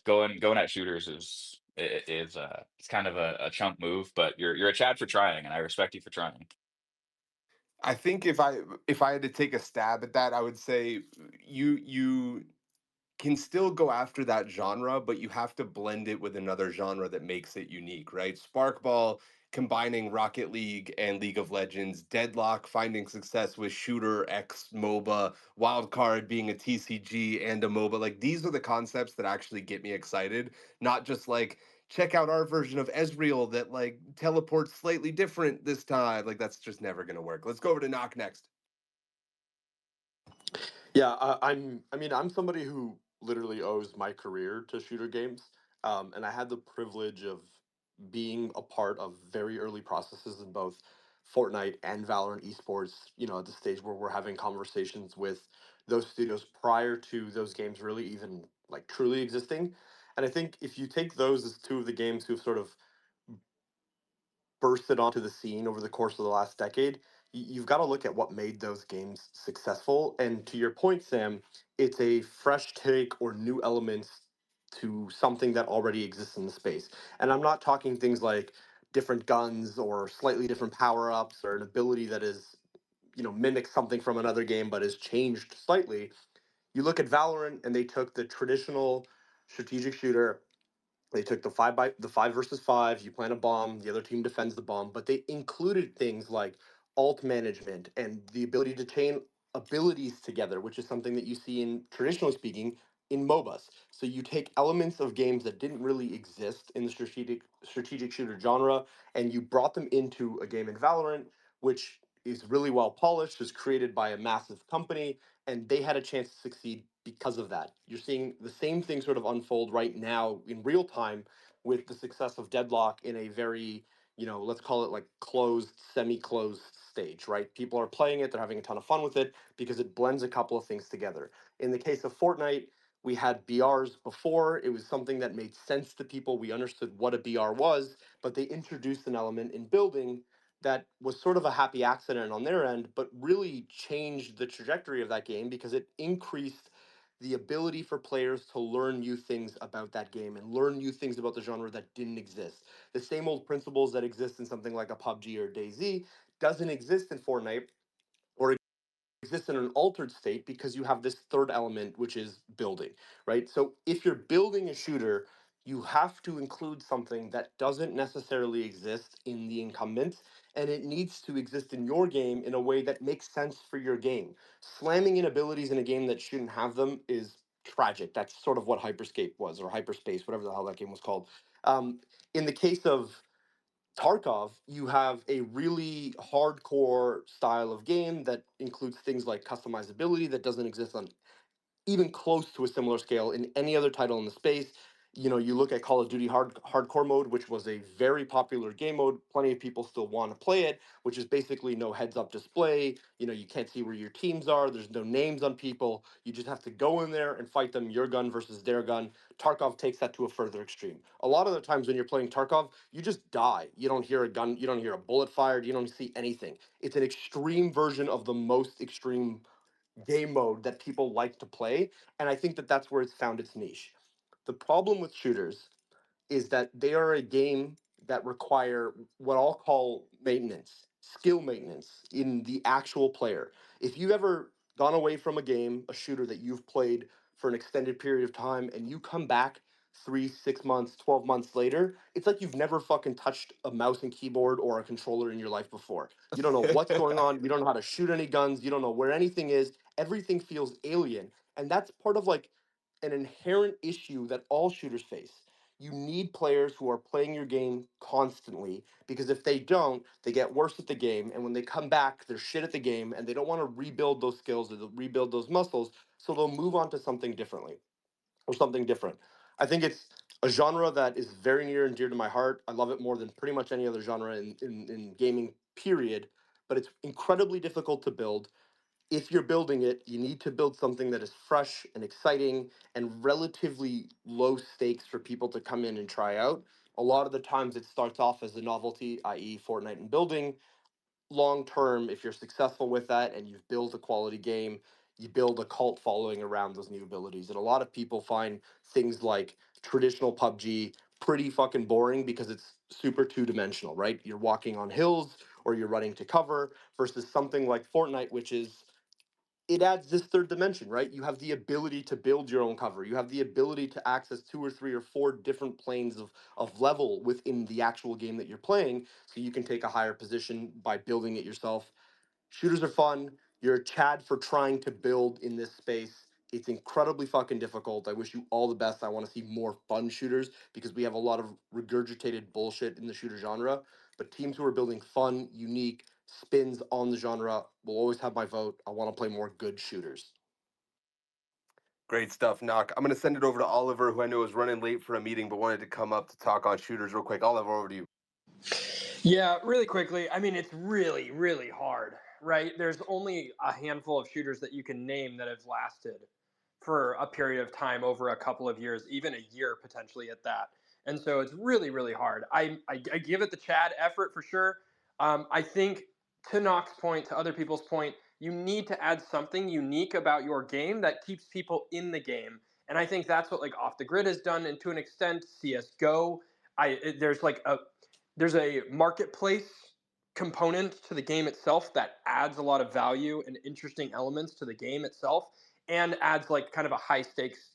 Going at shooters it's kind of a chump move, but you're a Chad for trying, and I respect you for trying. I think if I had to take a stab at that, I would say you can still go after that genre, but you have to blend it with another genre that makes it unique, right? Sparkball combining Rocket League and League of Legends, Deadlock finding success with Shooter X MOBA, Wildcard being a TCG and a MOBA. Like these are the concepts that actually get me excited, not just like check out our version of Ezreal that like teleports slightly different this time. Like that's just never gonna work. Let's go over to Knock next. Yeah, I'm somebody who literally owes my career to shooter games, and I had the privilege of being a part of very early processes in both Fortnite and Valorant esports. You know, at the stage where we're having conversations with those studios prior to those games really even like truly existing. And I think if you take those as two of the games who've sort of bursted onto the scene over the course of the last decade, you've got to look at what made those games successful. And to your point, Sam, it's a fresh take or new elements to something that already exists in the space. And I'm not talking things like different guns or slightly different power ups or an ability that is, mimics something from another game but is changed slightly. You look at Valorant and they took the traditional strategic shooter. They took the 5 versus 5. You plant a bomb, the other team defends the bomb, but they included things like alt management and the ability to chain abilities together, which is something that you see in traditionally speaking in MOBAs. So you take elements of games that didn't really exist in the strategic shooter genre, and you brought them into a game in Valorant, which is really well polished, is created by a massive company, and they had a chance to succeed because of that. You're seeing the same thing sort of unfold right now in real time with the success of Deadlock in a very, let's call it like closed, semi-closed stage, right? People are playing it, they're having a ton of fun with it because it blends a couple of things together. In the case of Fortnite, we had BRs before. It was something that made sense to people. We understood what a BR was, but they introduced an element in building that was sort of a happy accident on their end, but really changed the trajectory of that game because it increased the ability for players to learn new things about that game and learn new things about the genre that didn't exist. The same old principles that exist in something like a PUBG or DayZ doesn't exist in Fortnite or exists in an altered state because you have this third element, which is building, right? So if you're building a shooter, you have to include something that doesn't necessarily exist in the incumbent, and it needs to exist in your game in a way that makes sense for your game. Slamming in abilities in a game that shouldn't have them is tragic. That's sort of what Hyperscape was, or Hyperspace, whatever the hell that game was called. In the case of Tarkov, you have a really hardcore style of game that includes things like customizability that doesn't exist on even close to a similar scale in any other title in the space. You look at Call of Duty Hardcore mode, which was a very popular game mode. Plenty of people still want to play it, which is basically no heads-up display. You can't see where your teams are. There's no names on people. You just have to go in there and fight them, your gun versus their gun. Tarkov takes that to a further extreme. A lot of the times when you're playing Tarkov, you just die. You don't hear a gun, you don't hear a bullet fired, you don't see anything. It's an extreme version of the most extreme game mode that people like to play, and I think that that's where it's found its niche. The problem with shooters is that they are a game that require what I'll call maintenance, skill maintenance in the actual player. If you've ever gone away from a game, a shooter that you've played for an extended period of time, and you come back 3, 6 months, 12 months later, it's like you've never fucking touched a mouse and keyboard or a controller in your life before. You don't know what's going on. You don't know how to shoot any guns. You don't know where anything is. Everything feels alien. And that's part of like an inherent issue that all shooters face. You need players who are playing your game constantly because if they don't, they get worse at the game. And when they come back, they're shit at the game and they don't want to rebuild those skills or rebuild those muscles. So they'll move on to something differently or something different. I think it's a genre that is very near and dear to my heart. I love it more than pretty much any other genre in gaming, period. But it's incredibly difficult to build. If you're building it, you need to build something that is fresh and exciting and relatively low stakes for people to come in and try out. A lot of the times it starts off as a novelty, i.e., Fortnite and building. Long term, if you're successful with that and you've built a quality game, you build a cult following around those new abilities. And a lot of people find things like traditional PUBG pretty fucking boring because it's super two dimensional, right? You're walking on hills or you're running to cover, versus something like Fortnite, which is, it adds this third dimension, right? You have the ability to build your own cover. You have the ability to access 2 or 3 or 4 different planes of level within the actual game that you're playing, so you can take a higher position by building it yourself. Shooters are fun. You're a Chad for trying to build in this space. It's incredibly fucking difficult. I wish you all the best. I want to see more fun shooters because we have a lot of regurgitated bullshit in the shooter genre. But teams who are building fun, unique spins on the genre will always have my vote. I want to play more good shooters. Great stuff, Knock. I'm going to send it over to Oliver, who I know is running late for a meeting, but wanted to come up to talk on shooters real quick. Oliver, over to you. Yeah, really quickly. I mean, it's really, really hard, right? There's only a handful of shooters that you can name that have lasted for a period of time over a couple of years, even a year potentially at that. And so it's really, really hard. I give it the Chad effort for sure. I think to Knock's point, to other people's point, you need to add something unique about your game that keeps people in the game. And I think that's what like Off the Grid has done, and to an extent, CS:GO. There's a marketplace component to the game itself that adds a lot of value and interesting elements to the game itself, and adds like kind of a high stakes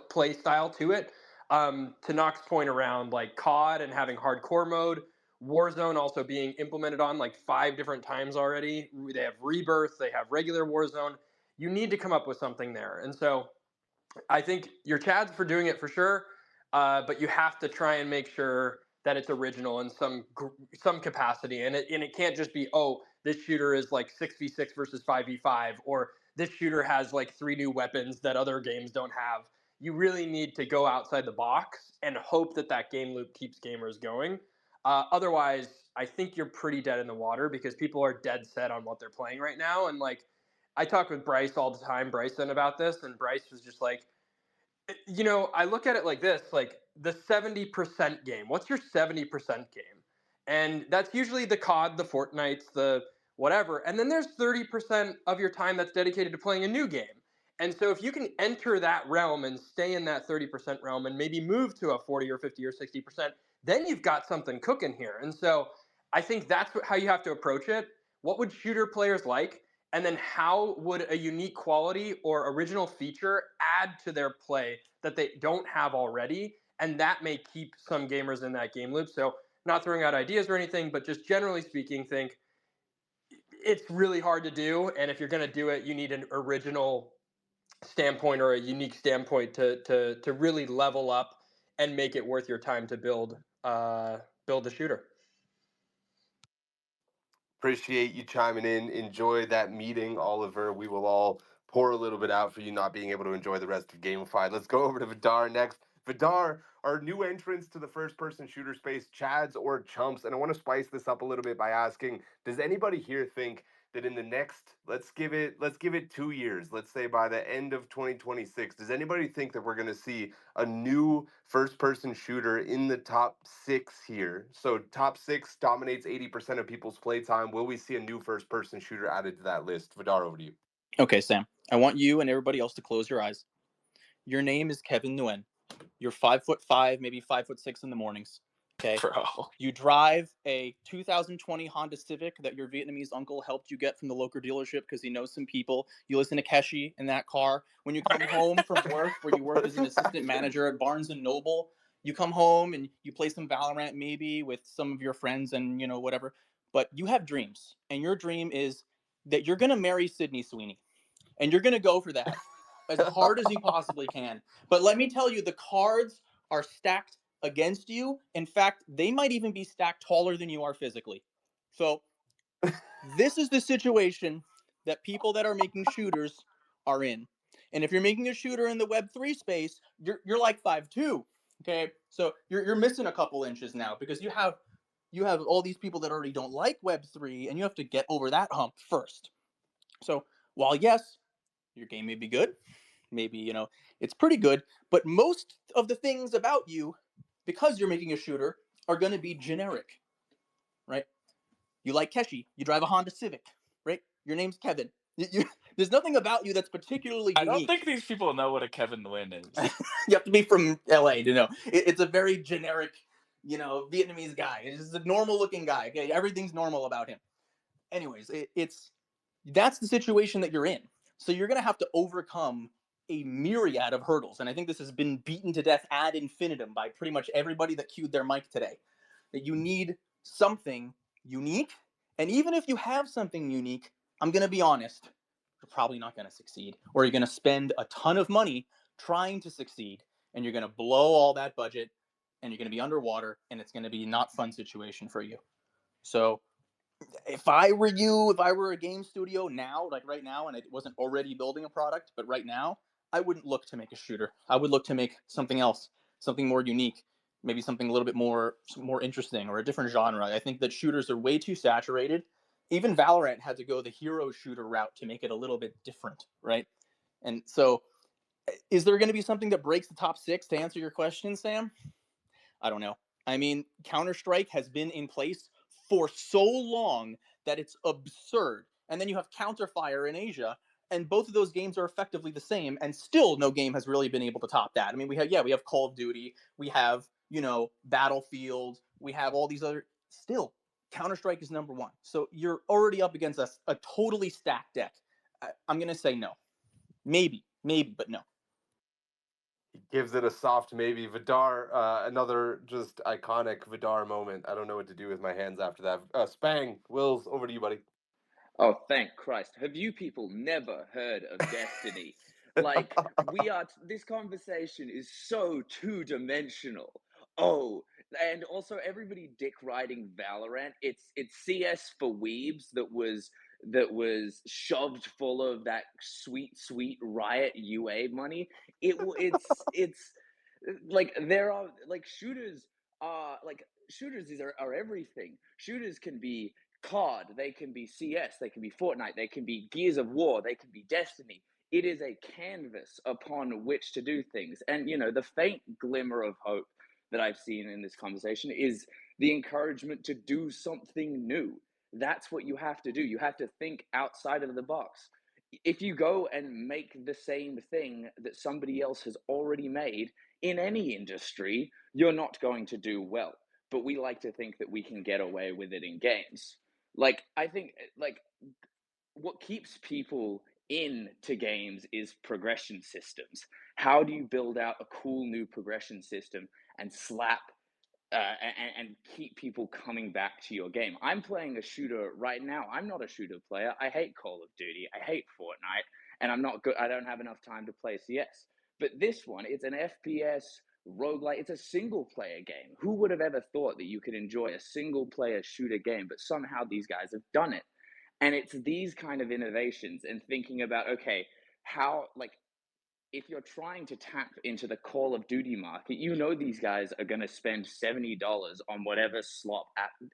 play style to it. To Knock's point around like COD and having hardcore mode, Warzone also being implemented on like 5 different times already. They have Rebirth, they have regular Warzone. You need to come up with something there. And so I think you're Chad's for doing it for sure, but you have to try and make sure that it's original in some capacity, and it can't just be, oh, this shooter is like 6v6 versus 5v5, or this shooter has like 3 new weapons that other games don't have. You really need to go outside the box and hope that that game loop keeps gamers going. Otherwise, I think you're pretty dead in the water because people are dead set on what they're playing right now, and like I talk with Bryce all the time, Bryson, about this, and Bryce was just like, I look at it like this, like the 70% game. What's your 70% game? And that's usually the COD, the Fortnites, the whatever. And then there's 30% of your time that's dedicated to playing a new game. And so if you can enter that realm and stay in that 30% realm and maybe move to a 40 or 50 or 60%, then you've got something cooking here. And so I think that's how you have to approach it. What would shooter players like? And then how would a unique quality or original feature add to their play that they don't have already? And that may keep some gamers in that game loop. So not throwing out ideas or anything, but just generally speaking, think it's really hard to do. And if you're going to do it, you need an original standpoint or a unique standpoint to really level up and make it worth your time to build the shooter. Appreciate you chiming in. Enjoy that meeting, Oliver. We will all pour a little bit out for you not being able to enjoy the rest of Gamified. Let's go over to Vidar next. Vidar, our new entrants to the first-person shooter space, Chads or Chumps? And I want to spice this up a little bit by asking, does anybody here think that in the next, let's give it 2 years, let's say by the end of 2026, does anybody think that we're going to see a new first-person shooter in the top 6 here? So top 6 dominates 80% of people's playtime. Will we see a new first-person shooter added to that list? Vidar, over to you. Okay, Sam. I want you and everybody else to close your eyes. Your name is Kevin Nguyen. You're 5'5", maybe 5'6" in the mornings. Okay. Bro. You drive a 2020 Honda Civic that your Vietnamese uncle helped you get from the local dealership because he knows some people. You listen to Keshi in that car. When you come home from work, where you work as an assistant manager at Barnes & Noble, you come home and you play some Valorant maybe with some of your friends and, whatever. But you have dreams. And your dream is that you're going to marry Sydney Sweeney. And you're going to go for that as hard as you possibly can. But let me tell you, the cards are stacked against you. In fact, they might even be stacked taller than you are physically. So this is the situation that people that are making shooters are in. And if you're making a shooter in the Web3 space, you're like 5'2". Okay, so you're missing a couple inches now because you have all these people that already don't like Web3, and you have to get over that hump first. So while yes, your game may be good, maybe it's pretty good, but most of the things about you, because you're making a shooter, are going to be generic, right? You like Keshi, you drive a Honda Civic, right? Your name's Kevin. There's nothing about you that's particularly unique. I don't think these people know what a Kevin Nguyen is. You have to be from LA to know. It's a very generic Vietnamese guy. He's just a normal looking guy. Okay, everything's normal about him. Anyways, that's the situation that you're in. So you're going to have to overcome a myriad of hurdles. And I think this has been beaten to death ad infinitum by pretty much everybody that cued their mic today. That you need something unique. And even if you have something unique, I'm going to be honest, you're probably not going to succeed. Or you're going to spend a ton of money trying to succeed. And you're going to blow all that budget. And you're going to be underwater. And it's going to be not fun situation for you. So if I were you, if I were a game studio now, like right now, and it wasn't already building a product, but right now, I wouldn't look to make a shooter. I would look to make something else, something more unique, maybe something a little bit more interesting or a different genre. I think that shooters are way too saturated. Even Valorant had to go the hero shooter route to make it a little bit different, right? And so, is there going to be something that breaks the top 6 to answer your question, Sam? I don't know. I mean, Counter-Strike has been in place for so long that it's absurd. And then you have Counterfire in Asia, and both of those games are effectively the same, and still no game has really been able to top that. I mean, we have Call of Duty, we have, Battlefield, we have all these other. Still, Counter-Strike is number 1. So you're already up against a totally stacked deck. I'm gonna say no. Maybe, but no. He gives it a soft maybe. Vidar, another just iconic Vidar moment. I don't know what to do with my hands after that. Spang, Wills, over to you, buddy. Oh, thank Christ. Have you people never heard of Destiny? Like, this conversation is so two-dimensional. Oh, and also everybody dick riding Valorant. It's CS for weebs that was shoved full of that sweet Riot UA money. It's like there are like shooters are everything. Shooters can be COD, they can be CS, they can be Fortnite, they can be Gears of War, they can be Destiny. It is a canvas upon which to do things. And, the faint glimmer of hope that I've seen in this conversation is the encouragement to do something new. That's what you have to do. You have to think outside of the box. If you go and make the same thing that somebody else has already made in any industry, you're not going to do well. But we like to think that we can get away with it in games. I think what keeps people into games is progression systems. How do you build out a cool new progression system and slap and keep people coming back to your game? I'm playing a shooter right now. I'm not a shooter player. I hate Call of Duty. I hate Fortnite, and I'm not good. I don't have enough time to play CS. But this one, it's an FPS roguelike. It's a single player game. Who would have ever thought that you could enjoy a single player shooter game? But somehow these guys have done it. And it's these kind of innovations and thinking about, okay, how, if you're trying to tap into the Call of Duty market, these guys are going to spend $70 on whatever slot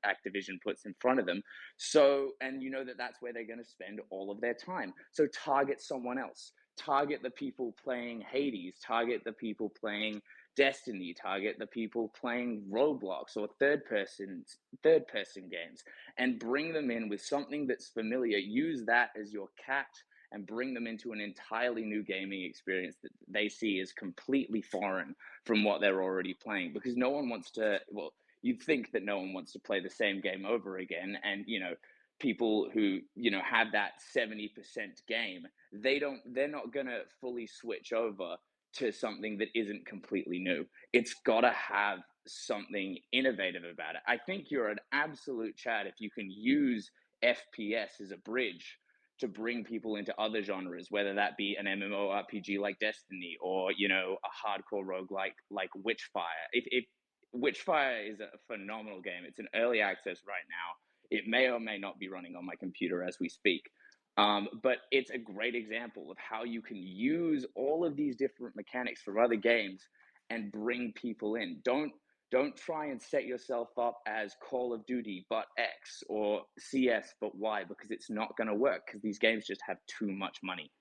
Activision puts in front of them. So, and that's where they're going to spend all of their time. So target someone else. Target the people playing Hades. Target the people playing Destiny. Target the people playing Roblox or third-person games, and bring them in with something that's familiar. Use that as your cat and bring them into an entirely new gaming experience that they see as completely foreign from what they're already playing. Because no one wants to, well, you'd think that no one wants to play the same game over again. And, people who, have that 70% game, they're not going to fully switch over to something that isn't completely new. It's got to have something innovative about it. I think you're an absolute Chad if you can use FPS as a bridge to bring people into other genres, whether that be an MMORPG like Destiny or, a hardcore rogue like Witchfire. If Witchfire is a phenomenal game. It's in early access right now. It may or may not be running on my computer as we speak. But it's a great example of how you can use all of these different mechanics from other games and bring people in. Don't try and set yourself up as Call of Duty but X or CS but Y, because it's not going to work, because these games just have too much money.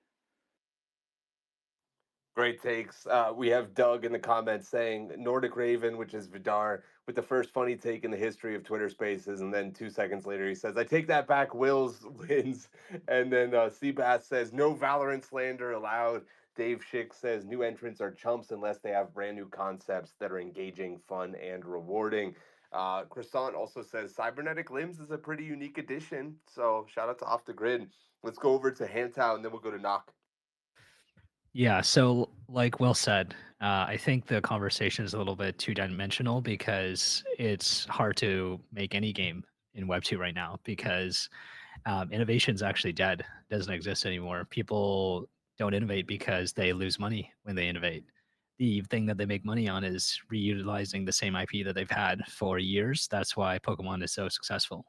Great takes. We have Doug in the comments saying Nordic Raven, which is Vidar, with the first funny take in the history of Twitter Spaces. And then 2 seconds later, he says, I take that back, Wills wins. And then Seabass says, no Valorant slander allowed. Dave Schick says new entrants are chumps unless they have brand new concepts that are engaging, fun, and rewarding. Croissant also says cybernetic limbs is a pretty unique addition. So shout out to Off the Grid. Let's go over to Hantow and then we'll go to Knock. Yeah, so like Will said, I think the conversation is a little bit two-dimensional because it's hard to make any game in Web 2 right now because innovation is actually dead, doesn't exist anymore. People don't innovate because they lose money when they innovate. The thing that they make money on is reutilizing the same IP that they've had for years. That's why Pokemon is so successful,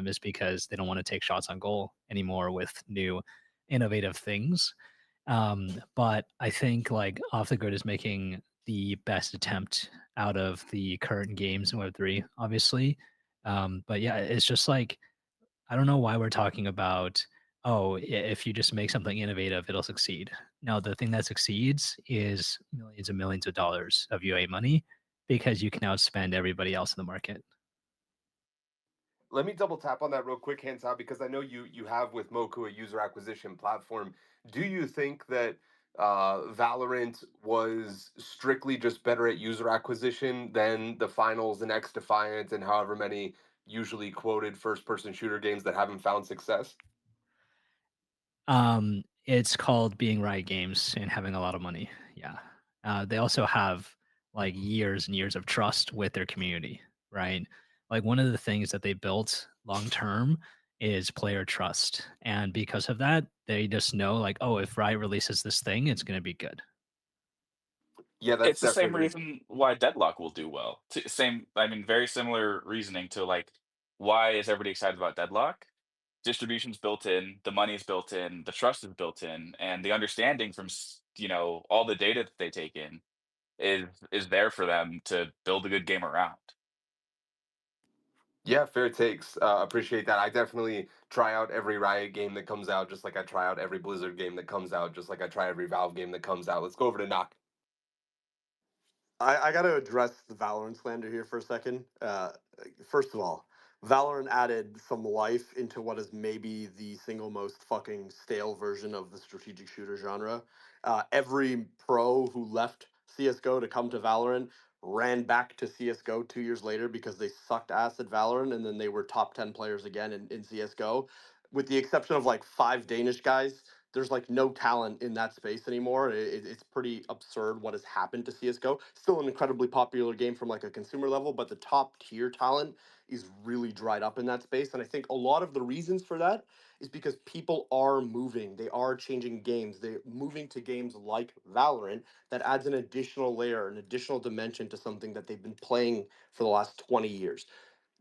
is because they don't want to take shots on goal anymore with new innovative things. But I think like Off the Grid is making the best attempt out of the current games in Web3, obviously. But yeah, it's just like I don't know why we're talking about, oh, if you just make something innovative, it'll succeed. No, the thing that succeeds is millions and millions of dollars of UA money because you can outspend everybody else in the market. Let me double tap on that real quick, Hantow, because I know you have with Moku a user acquisition platform. Do you think that Valorant was strictly just better at user acquisition than the finals and X Defiant and however many usually quoted first person shooter games that haven't found success? It's called being Riot Games and having a lot of money. Yeah. They also have like years and years of trust with their community, right? Like one of the things that they built long term is player trust. And because of that, they just know like, oh, if Riot releases this thing, it's going to be good. Yeah, that's It's the same definitely. reason why Deadlock will do well. Same, I mean, very similar reasoning to like, why is everybody excited about Deadlock? Distribution's built in, the money's built in, the trust is built in, and the understanding from all the data that they take in is there for them to build a good game around. Yeah, fair takes. Appreciate that. I definitely try out every Riot game that comes out, just like I try out every Blizzard game that comes out, just like I try every Valve game that comes out. Let's go over to Knock. I got to address the Valorant slander here for a second. First of all, Valorant added some life into what is maybe the single most fucking stale version of the strategic shooter genre. Every pro who left CSGO to come to Valorant ran back to CSGO 2 years later because they sucked ass at Valorant and then they were top 10 players again in CSGO. With the exception of like 5 Danish guys, there's like no talent in that space anymore. It's pretty absurd what has happened to CS:GO. Still an incredibly popular game from like a consumer level, but the top tier talent is really dried up in that space. And I think a lot of the reasons for that is because people are moving. They are changing games. They're moving to games like Valorant that adds an additional layer, an additional dimension to something that they've been playing for the last 20 years.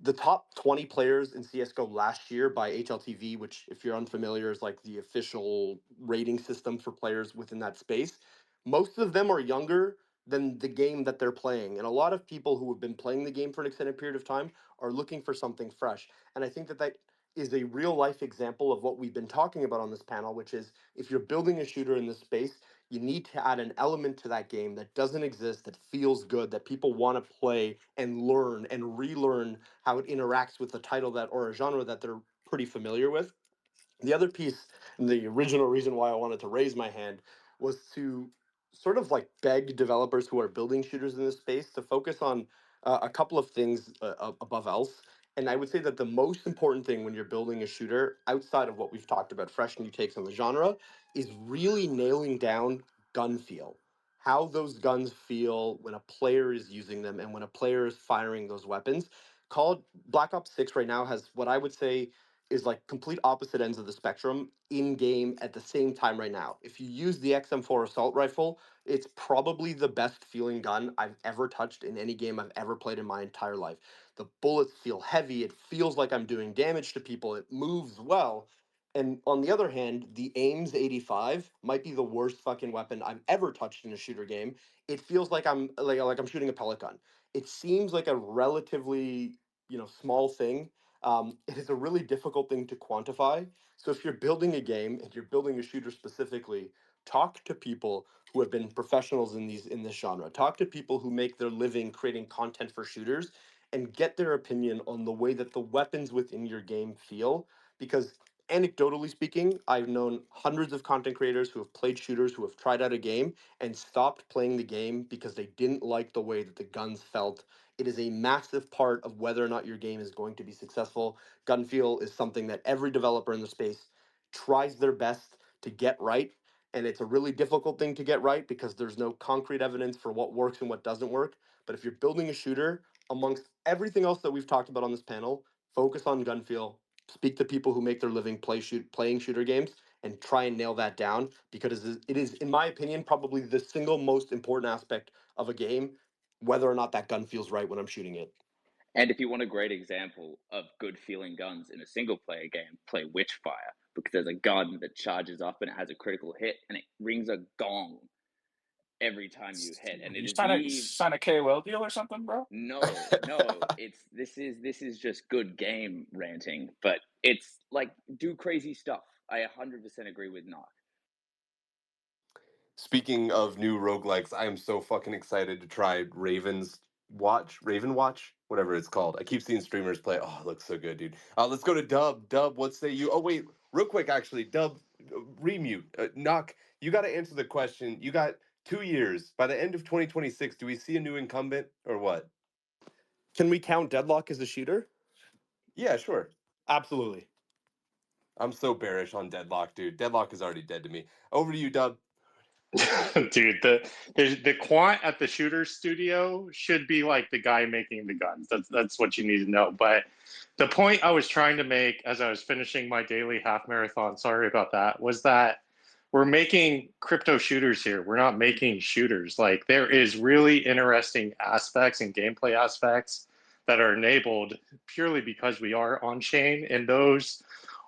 The top 20 players in CSGO last year by HLTV, which, if you're unfamiliar, is like the official rating system for players within that space. Most of them are younger than the game that they're playing. And a lot of people who have been playing the game for an extended period of time are looking for something fresh. And I think that that is a real life example of what we've been talking about on this panel, which is if you're building a shooter in this space, you need to add an element to that game that doesn't exist, that feels good, that people want to play and learn and relearn how it interacts with the title that or a genre that they're pretty familiar with. The other piece, and the original reason why I wanted to raise my hand, was to sort of like beg developers who are building shooters in this space to focus on a couple of things above else. And I would say that the most important thing when you're building a shooter, outside of what we've talked about, fresh new takes on the genre, is really nailing down gun feel. How those guns feel when a player is using them and when a player is firing those weapons. Called Black Ops 6 right now has what I would say is like complete opposite ends of the spectrum in game at the same time right now. If you use the XM4 assault rifle, it's probably the best feeling gun I've ever touched in any game I've ever played in my entire life. The bullets feel heavy, it feels like I'm doing damage to people, it moves well. And on the other hand, the Ames 85 might be the worst fucking weapon I've ever touched in a shooter game. It feels like I'm shooting a pellet gun. It seems like a relatively, small thing. It is a really difficult thing to quantify. So if you're building a game and you're building a shooter specifically, talk to people who have been professionals in this genre. Talk to people who make their living creating content for shooters and get their opinion on the way that the weapons within your game feel, because anecdotally speaking, I've known hundreds of content creators who have played shooters who have tried out a game and stopped playing the game because they didn't like the way that the guns felt. It is a massive part of whether or not your game is going to be successful. Gun feel is something that every developer in the space tries their best to get right. And it's a really difficult thing to get right because there's no concrete evidence for what works and what doesn't work. But if you're building a shooter, amongst everything else that we've talked about on this panel, focus on gun feel, speak to people who make their living playing shooter games, and try and nail that down because it is, in my opinion, probably the single most important aspect of a game, whether or not that gun feels right when I'm shooting it. And if you want a great example of good feeling guns in a single player game, play Witchfire, because there's a gun that charges up and it has a critical hit and it rings a gong every time you hit. And it You is the sign a KOL deal or something, bro? no, this is just good game ranting, but it's like do crazy stuff. I 100% agree with Knock. Speaking of new roguelikes, I am so fucking excited to try Raven Watch, whatever it's called. I keep seeing streamers play. Oh, it looks so good, dude. Let's go to Dub. Dub, what say you? Oh, wait, real quick, actually, Dub, remute. Knock, you got to answer the question. You got 2 years. By the end of 2026, do we see a new incumbent or what? Can we count Deadlock as a shooter? Yeah, sure. Absolutely. I'm so bearish on Deadlock, dude. Deadlock is already dead to me. Over to you, Dub. Dude, the quant at the shooter studio should be like the guy making the guns. That's what you need to know. But the point I was trying to make as I was finishing my daily half marathon, sorry about that, was that we're making crypto shooters here. We're not making shooters. Like there is really interesting aspects and gameplay aspects that are enabled purely because we are on chain, and those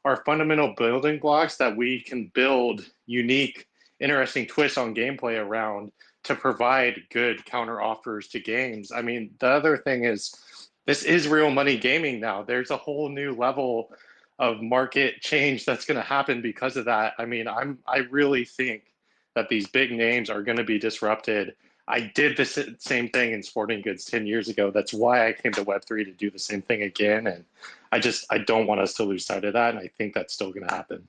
are fundamental building blocks that we can build unique interesting twists on gameplay around to provide good counter offers to games. I mean, the other thing is this is real money gaming now. There's a whole new level of market change that's going to happen because of that. I mean, I really think that these big names are going to be disrupted. I did the same thing in sporting goods 10 years ago. That's why I came to Web3 to do the same thing again. And I don't want us to lose sight of that. And I think that's still going to happen.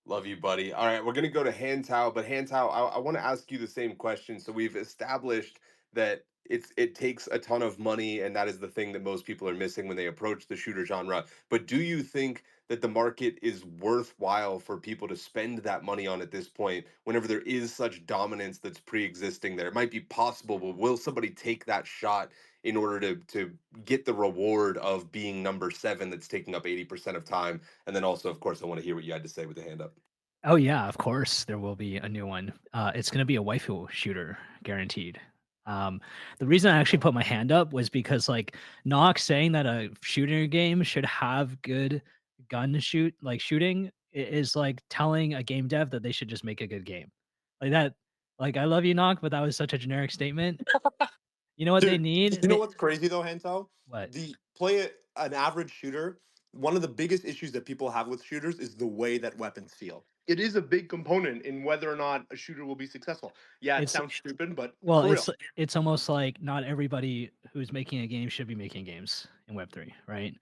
Love you, buddy. All right, we're gonna go to Hantao, but Hantao, I want to ask you the same question. So we've established that it takes a ton of money, and that is the thing that most people are missing when they approach the shooter genre. But do you think that the market is worthwhile for people to spend that money on at this point, whenever there is such dominance that's pre-existing there? It might be possible, but will somebody take that shot in order to get the reward of being number 7 that's taking up 80% of time? And then also, of course, I want to hear what you had to say with the hand up. Oh yeah, of course there will be a new one. It's going to be a waifu shooter, guaranteed. The reason I actually put my hand up was because like Nox saying that a shooter game should have good shooting is like telling a game dev that they should just make a good game. Like that. Like I love you, Nox, but that was such a generic statement. You know what they Dude, need? you know what's crazy though, Hanto? What? An average shooter, one of the biggest issues that people have with shooters is the way that weapons feel. It is a big component in whether or not a shooter will be successful. Yeah, it It's sounds stupid, but well, for real. it's almost like not everybody who's making a game should be making games in Web3, right?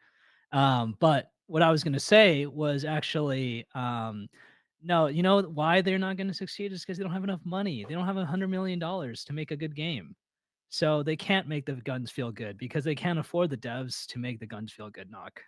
But what I was gonna say was actually, no, you know why they're not gonna succeed is because they don't have enough money. They don't have $100 million to make a good game. So they can't make the guns feel good because they can't afford the devs to make the guns feel good, Knock.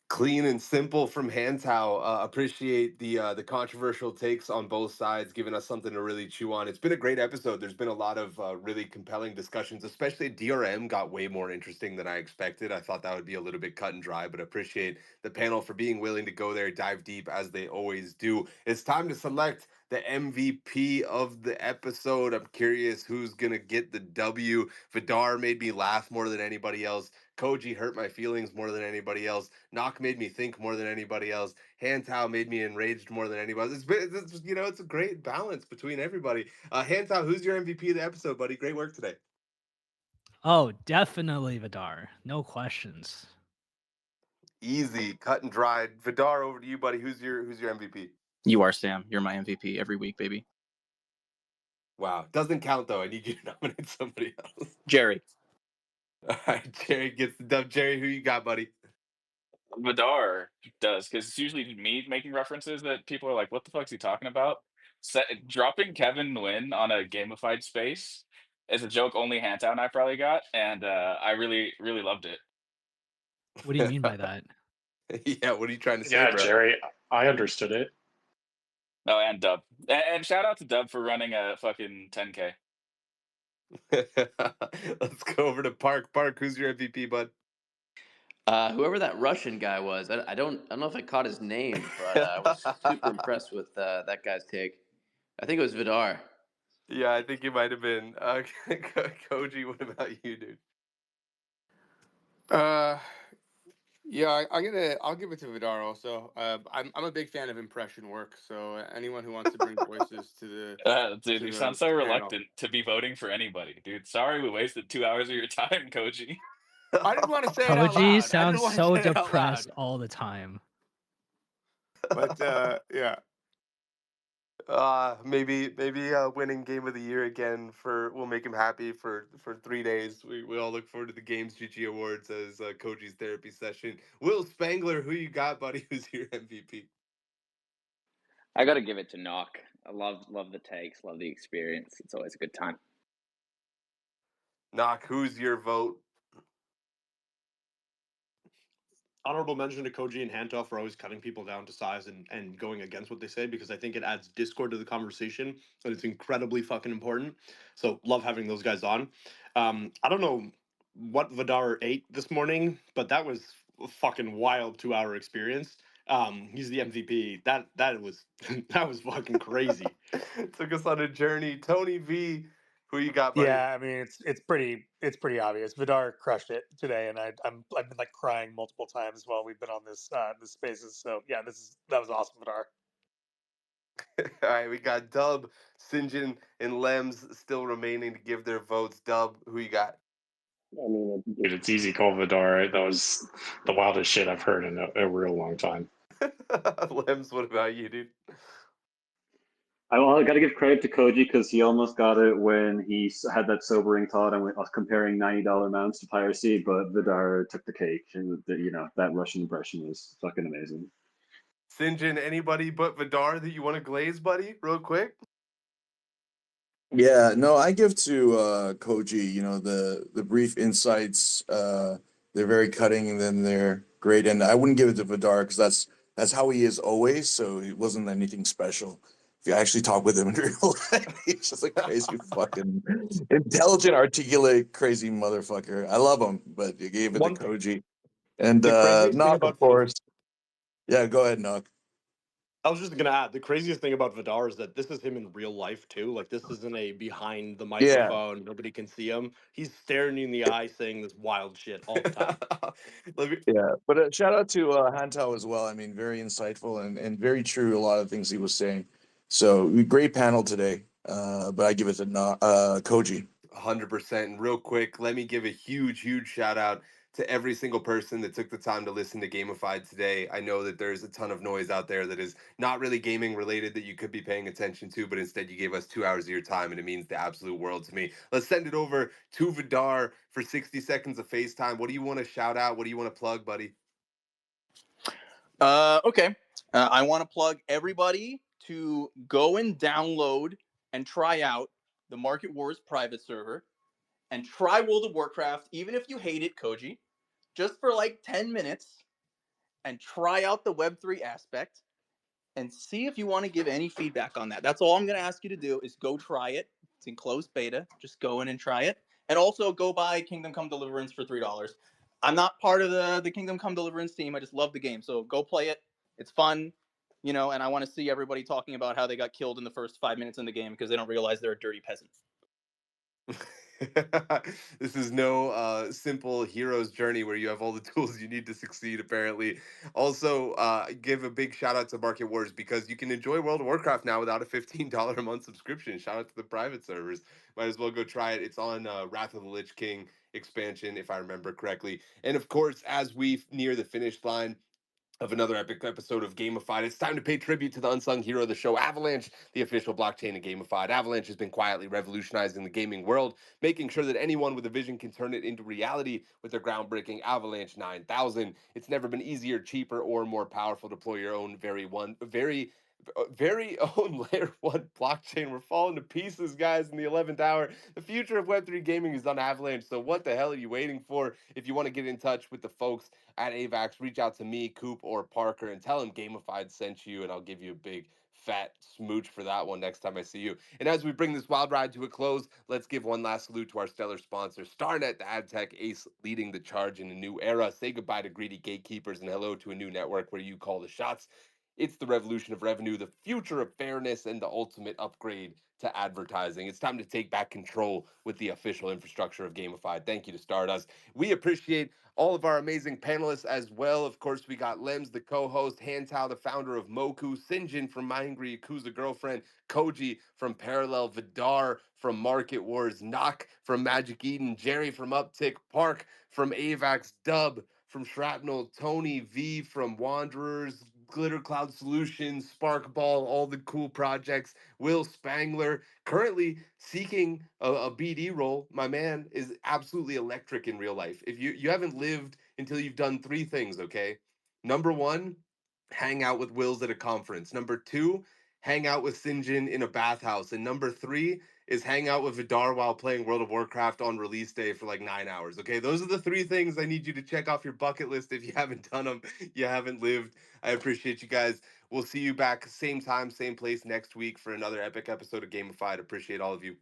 Clean and simple from Hantao. Appreciate the controversial takes on both sides, giving us something to really chew on. It's been a great episode. There's been a lot of really compelling discussions, especially DRM got way more interesting than I expected. I thought that would be a little bit cut and dry, but appreciate the panel for being willing to go there, dive deep as they always do. It's time to select the MVP of the episode. I'm curious who's gonna get the W. Vidar made me laugh more than anybody else. Koji hurt my feelings more than anybody else. Knock made me think more than anybody else. Hantao made me enraged more than anybody else. It's a great balance between everybody. Hantao, who's your MVP of the episode, buddy? Great work today. Oh, definitely Vidar. No questions. Easy, cut and dried. Vidar, over to you, buddy. Who's your MVP? You are, Sam. You're my MVP every week, baby. Wow, doesn't count though. I need you to nominate somebody else. Jerry. All right, Jerry gets the dub. Jerry, who you got, buddy? Vidar does, because it's usually me making references that people are like, "What the fuck is he talking about?" Dropping Kevin Nguyen on a gamified space is a joke only Hantow and I probably got, and I really, really loved it. What do you mean by that? Yeah, what are you trying to say, Yeah, bro? Jerry, I understood it. Oh, and Dub, and shout out to Dub for running a fucking 10K. Let's go over to Park. Park, who's your MVP, bud? Whoever that Russian guy was, I don't know if I caught his name, but I was super impressed with that guy's take. I think it was Vidar. Yeah, I think it might have been. Koji, what about you, dude? Uh, yeah, I'll give it to Vidar also. I'm a big fan of impression work, so anyone who wants to bring voices Dude, to you sound the so panel. reluctant to be voting for anybody, dude. Sorry we wasted 2 hours of your time, Koji. I didn't want to say it out Koji loud. I didn't sounds want to so say it out depressed loud. all the time. But yeah. Maybe winning game of the year again for will make him happy for 3 days. We all look forward to the Games GG Awards as Koji's therapy session. Will Spangler, who you got, buddy? Who's your MVP? I got to give it to Knock. I love the takes, love the experience. It's always a good time. Knock, who's your vote? Honorable mention to Koji and Hanto for always cutting people down to size and going against what they say, because I think it adds discord to the conversation and it's incredibly fucking important. So love having those guys on. I don't know what Vidar ate this morning, but that was a fucking wild 2 hour experience. He's the MVP. That was that was fucking crazy. Took us on a journey. Tony V, who you got, buddy? Yeah, I mean it's pretty obvious. Vidar crushed it today, and I've been like crying multiple times while we've been on this spaces. So yeah, that was awesome, Vidar. All right, we got Dub, Sinjin, and Lems still remaining to give their votes. Dub, who you got? I mean, dude, it's easy call Vidar. That was the wildest shit I've heard in a real long time. Lems, what about you, dude? I got to give credit to Koji because he almost got it when he had that sobering thought and was comparing $90 mounts to piracy, but Vidar took the cake. And that Russian impression was fucking amazing. Sinjin, anybody but Vidar that you want to glaze, buddy, real quick? Yeah, no, I give to Koji, the brief insights, they're very cutting and then they're great. And I wouldn't give it to Vidar because that's how he is always, so it wasn't anything special. If you actually talk with him in real life, he's just a crazy fucking intelligent, articulate, crazy motherfucker. I love him, but you gave it to One Koji. And the craziest thing Knock, of about course. Yeah, go ahead, Knock. I was just gonna add the craziest thing about Vidar is that this is him in real life too. Like this isn't a behind the Yeah. microphone, nobody can see him. He's staring you in the eye saying this wild shit all the time. Yeah, but shout out to Hantal as well. I mean, very insightful and very true. A lot of things he was saying. So great panel today. But I give it to Koji. 100%. And real quick, let me give a huge shout out to every single person that took the time to listen to Gamified today. I know that there's a ton of noise out there that is not really gaming related that you could be paying attention to, but instead you gave us 2 hours of your time, and it means the absolute world to me. Let's send it over to Vidar for 60 seconds of FaceTime. What do you want to shout out? What do you want to plug, buddy? Okay. I want to plug everybody to go and download and try out the Market Wars private server and try World of Warcraft, even if you hate it, Koji, just for like 10 minutes and try out the Web3 aspect and see if you want to give any feedback on that. That's all I'm going to ask you to do is go try it. It's in closed beta. Just go in and try it. And also go buy Kingdom Come Deliverance for $3. I'm not part of the Kingdom Come Deliverance team. I just love the game. So go play it. It's fun, and I want to see everybody talking about how they got killed in the first 5 minutes in the game because they don't realize they're a dirty peasant. This is no simple hero's journey where you have all the tools you need to succeed, apparently. Also, give a big shout out to Market Wars because you can enjoy World of Warcraft now without a $15 a month subscription. Shout out to the private servers. Might as well go try it. It's on Wrath of the Lich King expansion, if I remember correctly. And of course, as we near the finish line, of another epic episode of Gamified. It's time to pay tribute to the unsung hero of the show, Avalanche, the official blockchain of Gamified. Avalanche has been quietly revolutionizing the gaming world, making sure that anyone with a vision can turn it into reality with their groundbreaking Avalanche 9000. It's never been easier, cheaper, or more powerful to deploy your own very own layer one blockchain. We're falling to pieces, guys, in the 11th hour. The future of Web3 gaming is on Avalanche. So what the hell are you waiting for? If you want to get in touch with the folks at AVAX, reach out to me, Coop, or Parker, and tell them Gamified sent you, and I'll give you a big fat smooch for that one next time I see you. And as we bring this wild ride to a close, let's give one last salute to our stellar sponsor, StarNet, the ad tech ace leading the charge in a new era. Say goodbye to greedy gatekeepers and hello to a new network where you call the shots. It's the revolution of revenue, the future of fairness, and the ultimate upgrade to advertising. It's time to take back control with the official infrastructure of Gamified. Thank you to Stardust. We appreciate all of our amazing panelists as well. Of course, we got Lems, the co-host, Hantao, the founder of Moku, Sinjin from My Angry Yakuza Girlfriend, Koji from Parallel, Vidar from Market Wars, Knock from Magic Eden, Jerry from Uptick, Park from Avax, Dub from Shrapnel, Tony V from Wanderers, Glitter Cloud Solutions, Sparkball, all the cool projects, Will Spangler, currently seeking a BD role. My man is absolutely electric in real life. If you haven't lived until you've done three things, okay? Number one, hang out with Wills at a conference. Number two, hang out with Sinjin in a bathhouse. And number three is hang out with Vidar while playing World of Warcraft on release day for like 9 hours. Okay, those are the three things I need you to check off your bucket list. If you haven't done them, you haven't lived. I appreciate you guys. We'll see you back same time, same place next week for another epic episode of Gamified. Appreciate all of you.